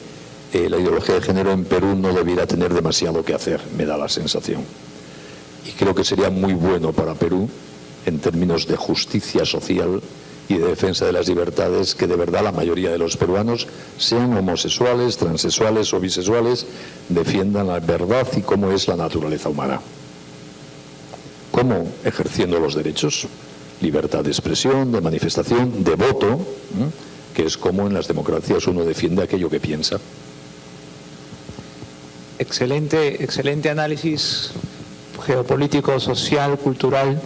Speaker 4: la ideología de género en Perú no debiera tener demasiado que hacer, me da la sensación. Y creo que sería muy bueno para Perú, en términos de justicia social y de defensa de las libertades, que de verdad la mayoría de los peruanos, sean homosexuales, transexuales o bisexuales, defiendan la verdad y cómo es la naturaleza humana. ¿Cómo? Ejerciendo los derechos, libertad de expresión, de manifestación, de voto, que es como en las democracias uno defiende aquello que piensa.
Speaker 2: Excelente análisis geopolítico, social, cultural.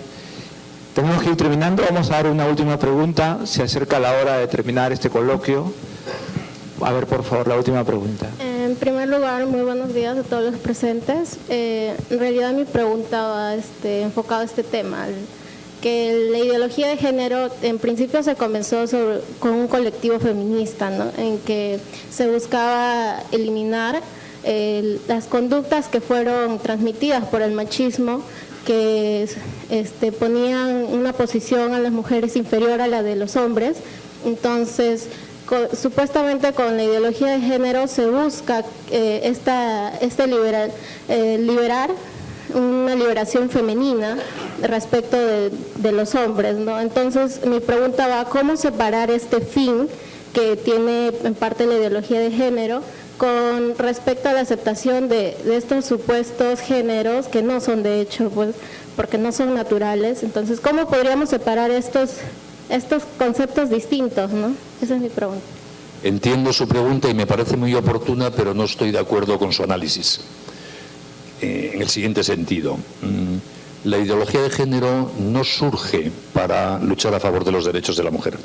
Speaker 2: Tenemos que ir terminando. Vamos a dar una última pregunta. Se acerca la hora de terminar este coloquio. A ver, por favor, la última pregunta.
Speaker 6: En primer lugar, muy buenos días a todos los presentes. En realidad mi pregunta va enfocada a este tema, que la ideología de género en principio se comenzó con un colectivo feminista, ¿no? En que se buscaba eliminar las conductas que fueron transmitidas por el machismo, que ponían una posición a las mujeres inferior a la de los hombres. Entonces, supuestamente con la ideología de género se busca liberar una liberación femenina respecto de los hombres, ¿no? Entonces, mi pregunta va: ¿cómo separar este fin que tiene en parte la ideología de género con respecto a la aceptación de estos supuestos géneros que no son de hecho, pues, porque no son naturales? Entonces, ¿cómo podríamos separar estos conceptos distintos, ¿no? Esa es mi pregunta.
Speaker 4: Entiendo su pregunta y me parece muy oportuna, pero no estoy de acuerdo con su análisis. En el siguiente sentido, la ideología de género no surge para luchar a favor de los derechos de la mujer.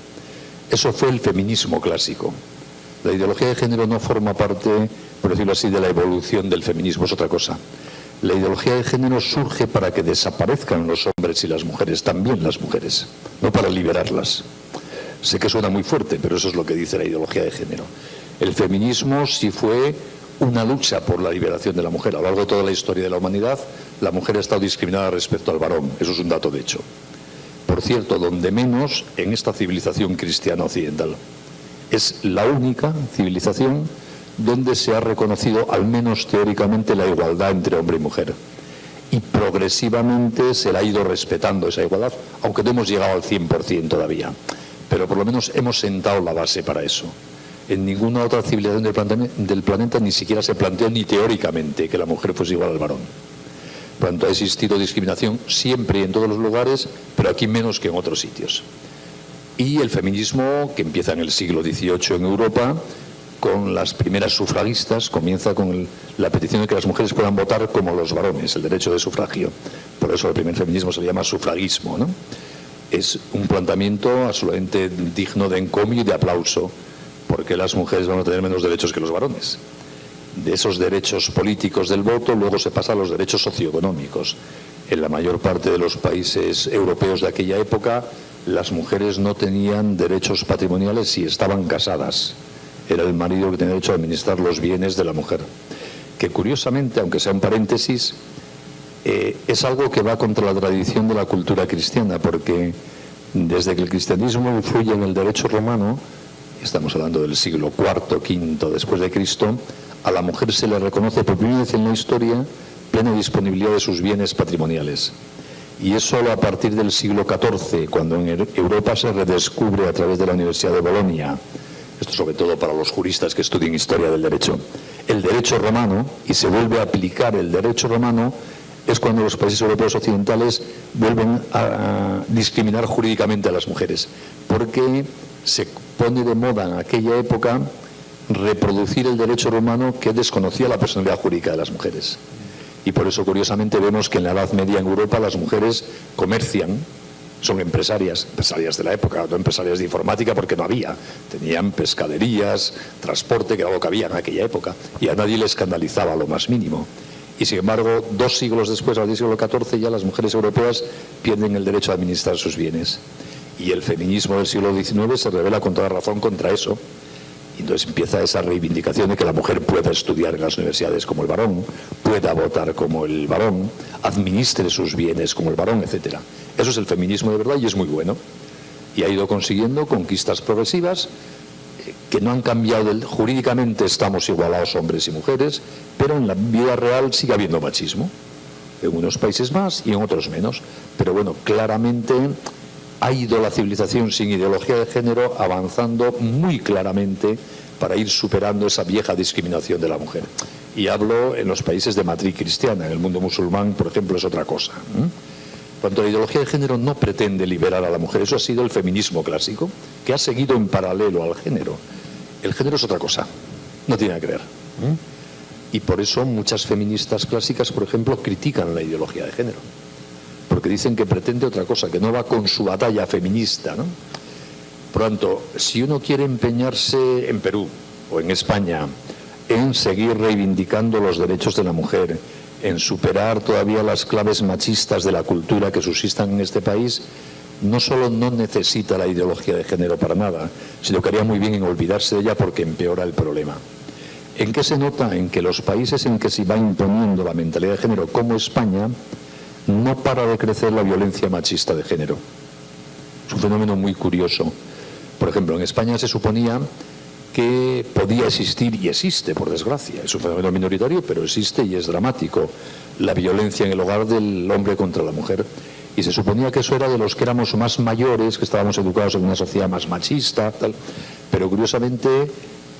Speaker 4: Eso fue el feminismo clásico. La ideología de género no forma parte, por decirlo así, de la evolución del feminismo, es otra cosa. La ideología de género surge para que desaparezcan los hombres y las mujeres, también las mujeres, no para liberarlas. Sé que suena muy fuerte, pero eso es lo que dice la ideología de género. El feminismo sí fue una lucha por la liberación de la mujer. A lo largo de toda la historia de la humanidad, la mujer ha estado discriminada respecto al varón. Eso es un dato de hecho. Por cierto, donde menos en esta civilización cristiana occidental. Es la única civilización donde se ha reconocido, al menos teóricamente, la igualdad entre hombre y mujer. Y progresivamente se la ha ido respetando esa igualdad, aunque no hemos llegado al 100% todavía. Pero por lo menos hemos sentado la base para eso. En ninguna otra civilización del planeta ni siquiera se planteó ni teóricamente que la mujer fuese igual al varón. Por tanto, ha existido discriminación siempre y en todos los lugares, pero aquí menos que en otros sitios. Y el feminismo, que empieza en el siglo XVIII en Europa, con las primeras sufragistas, comienza con la petición de que las mujeres puedan votar como los varones, el derecho de sufragio. Por eso el primer feminismo se le llama sufragismo, ¿no? Es un planteamiento absolutamente digno de encomio y de aplauso, porque las mujeres van a tener menos derechos que los varones. De esos derechos políticos del voto luego se pasa a los derechos socioeconómicos. En la mayor parte de los países europeos de aquella época, las mujeres no tenían derechos patrimoniales si estaban casadas. Era el marido que tenía derecho a administrar los bienes de la mujer. Que curiosamente, aunque sea un paréntesis, es algo que va contra la tradición de la cultura cristiana, porque desde que el cristianismo influye en el derecho romano, estamos hablando del siglo IV, V después de Cristo, a la mujer se le reconoce por primera vez en la historia plena disponibilidad de sus bienes patrimoniales. Y es solo a partir del siglo XIV, cuando en Europa se redescubre a través de la Universidad de Bolonia, esto sobre todo para los juristas que estudian historia del derecho, el derecho romano, y se vuelve a aplicar el derecho romano, es cuando los países europeos occidentales vuelven a discriminar jurídicamente a las mujeres, porque se pone de moda en aquella época reproducir el derecho romano que desconocía la personalidad jurídica de las mujeres. Y por eso, curiosamente, vemos que en la Edad Media en Europa las mujeres comercian son empresarias de la época, no empresarias de informática porque no había. Tenían pescaderías, transporte, que era lo que había en aquella época, y a nadie le escandalizaba lo más mínimo. Y sin embargo, 2 siglos después, al siglo XIV, ya las mujeres europeas pierden el derecho a administrar sus bienes. Y el feminismo del siglo XIX se revela con toda razón contra eso. Y entonces empieza esa reivindicación de que la mujer pueda estudiar en las universidades como el varón, pueda votar como el varón, administre sus bienes como el varón, etc. Eso es el feminismo de verdad y es muy bueno. Y ha ido consiguiendo conquistas progresivas que no han cambiado. Jurídicamente estamos igualados hombres y mujeres, pero en la vida real sigue habiendo machismo. En unos países más y en otros menos. Pero bueno, claramente ha ido la civilización sin ideología de género avanzando muy claramente para ir superando esa vieja discriminación de la mujer. Y hablo en los países de matriz cristiana. En el mundo musulmán, por ejemplo, es otra cosa. Cuando la ideología de género no pretende liberar a la mujer, eso ha sido el feminismo clásico, que ha seguido en paralelo al género. El género es otra cosa, no tiene nada que ver. Y por eso muchas feministas clásicas, por ejemplo, critican la ideología de género, porque dicen que pretende otra cosa, que no va con su batalla feminista, ¿no? Por lo tanto, si uno quiere empeñarse en Perú o en España en seguir reivindicando los derechos de la mujer, en superar todavía las claves machistas de la cultura que subsistan en este país, no solo no necesita la ideología de género para nada, sino que haría muy bien en olvidarse de ella porque empeora el problema. ¿En qué se nota? En que los países en que se va imponiendo la mentalidad de género, como España, no para de crecer la violencia machista de género. Es un fenómeno muy curioso. Por ejemplo, en España se suponía que podía existir, y existe, por desgracia, es un fenómeno minoritario, pero existe y es dramático, la violencia en el hogar del hombre contra la mujer. Y se suponía que eso era de los que éramos más mayores, que estábamos educados en una sociedad más machista, tal. Pero curiosamente,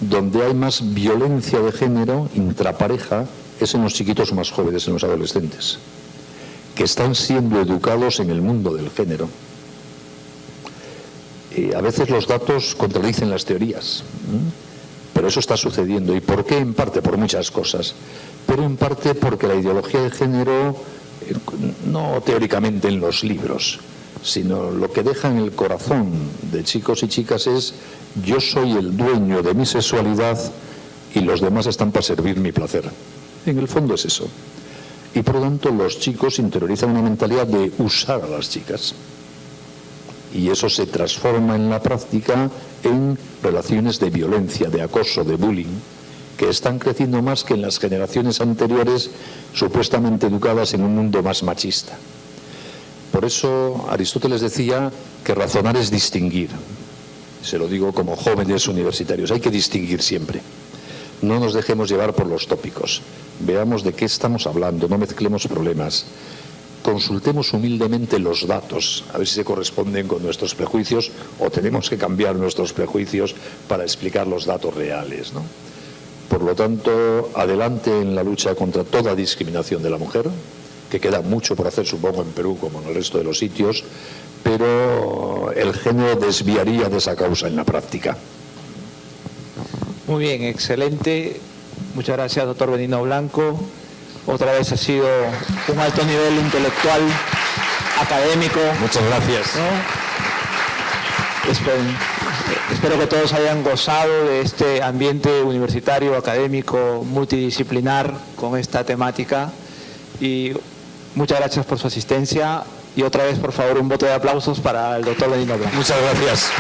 Speaker 4: donde hay más violencia de género intrapareja es en los chiquitos más jóvenes, en los adolescentes, que están siendo educados en el mundo del género. A veces los datos contradicen las teorías, pero eso está sucediendo. ¿Y por qué? En parte por muchas cosas, pero en parte porque la ideología de género, no teóricamente en los libros, sino lo que deja en el corazón de chicos y chicas es: yo soy el dueño de mi sexualidad y los demás están para servir mi placer. En el fondo es eso. Y por lo tanto los chicos interiorizan una mentalidad de usar a las chicas. Y eso se transforma en la práctica en relaciones de violencia, de acoso, de bullying, que están creciendo más que en las generaciones anteriores, supuestamente educadas en un mundo más machista. Por eso Aristóteles decía que razonar es distinguir. Se lo digo como jóvenes universitarios, hay que distinguir siempre. No nos dejemos llevar por los tópicos. Veamos de qué estamos hablando, no mezclemos problemas. Consultemos humildemente los datos, a ver si se corresponden con nuestros prejuicios o tenemos que cambiar nuestros prejuicios para explicar los datos reales, ¿no? Por lo tanto, adelante en la lucha contra toda discriminación de la mujer, que queda mucho por hacer, supongo, en Perú como en el resto de los sitios, pero el género desviaría de esa causa en la práctica.
Speaker 2: Muy bien, excelente. Muchas gracias, doctor Benigno Blanco. Otra vez ha sido un alto nivel intelectual, académico.
Speaker 4: Muchas gracias.
Speaker 2: ¿No? Espero que todos hayan gozado de este ambiente universitario, académico, multidisciplinar con esta temática. Y muchas gracias por su asistencia. Y otra vez, por favor, un voto de aplausos para el doctor Benigno Blanco.
Speaker 4: Muchas gracias.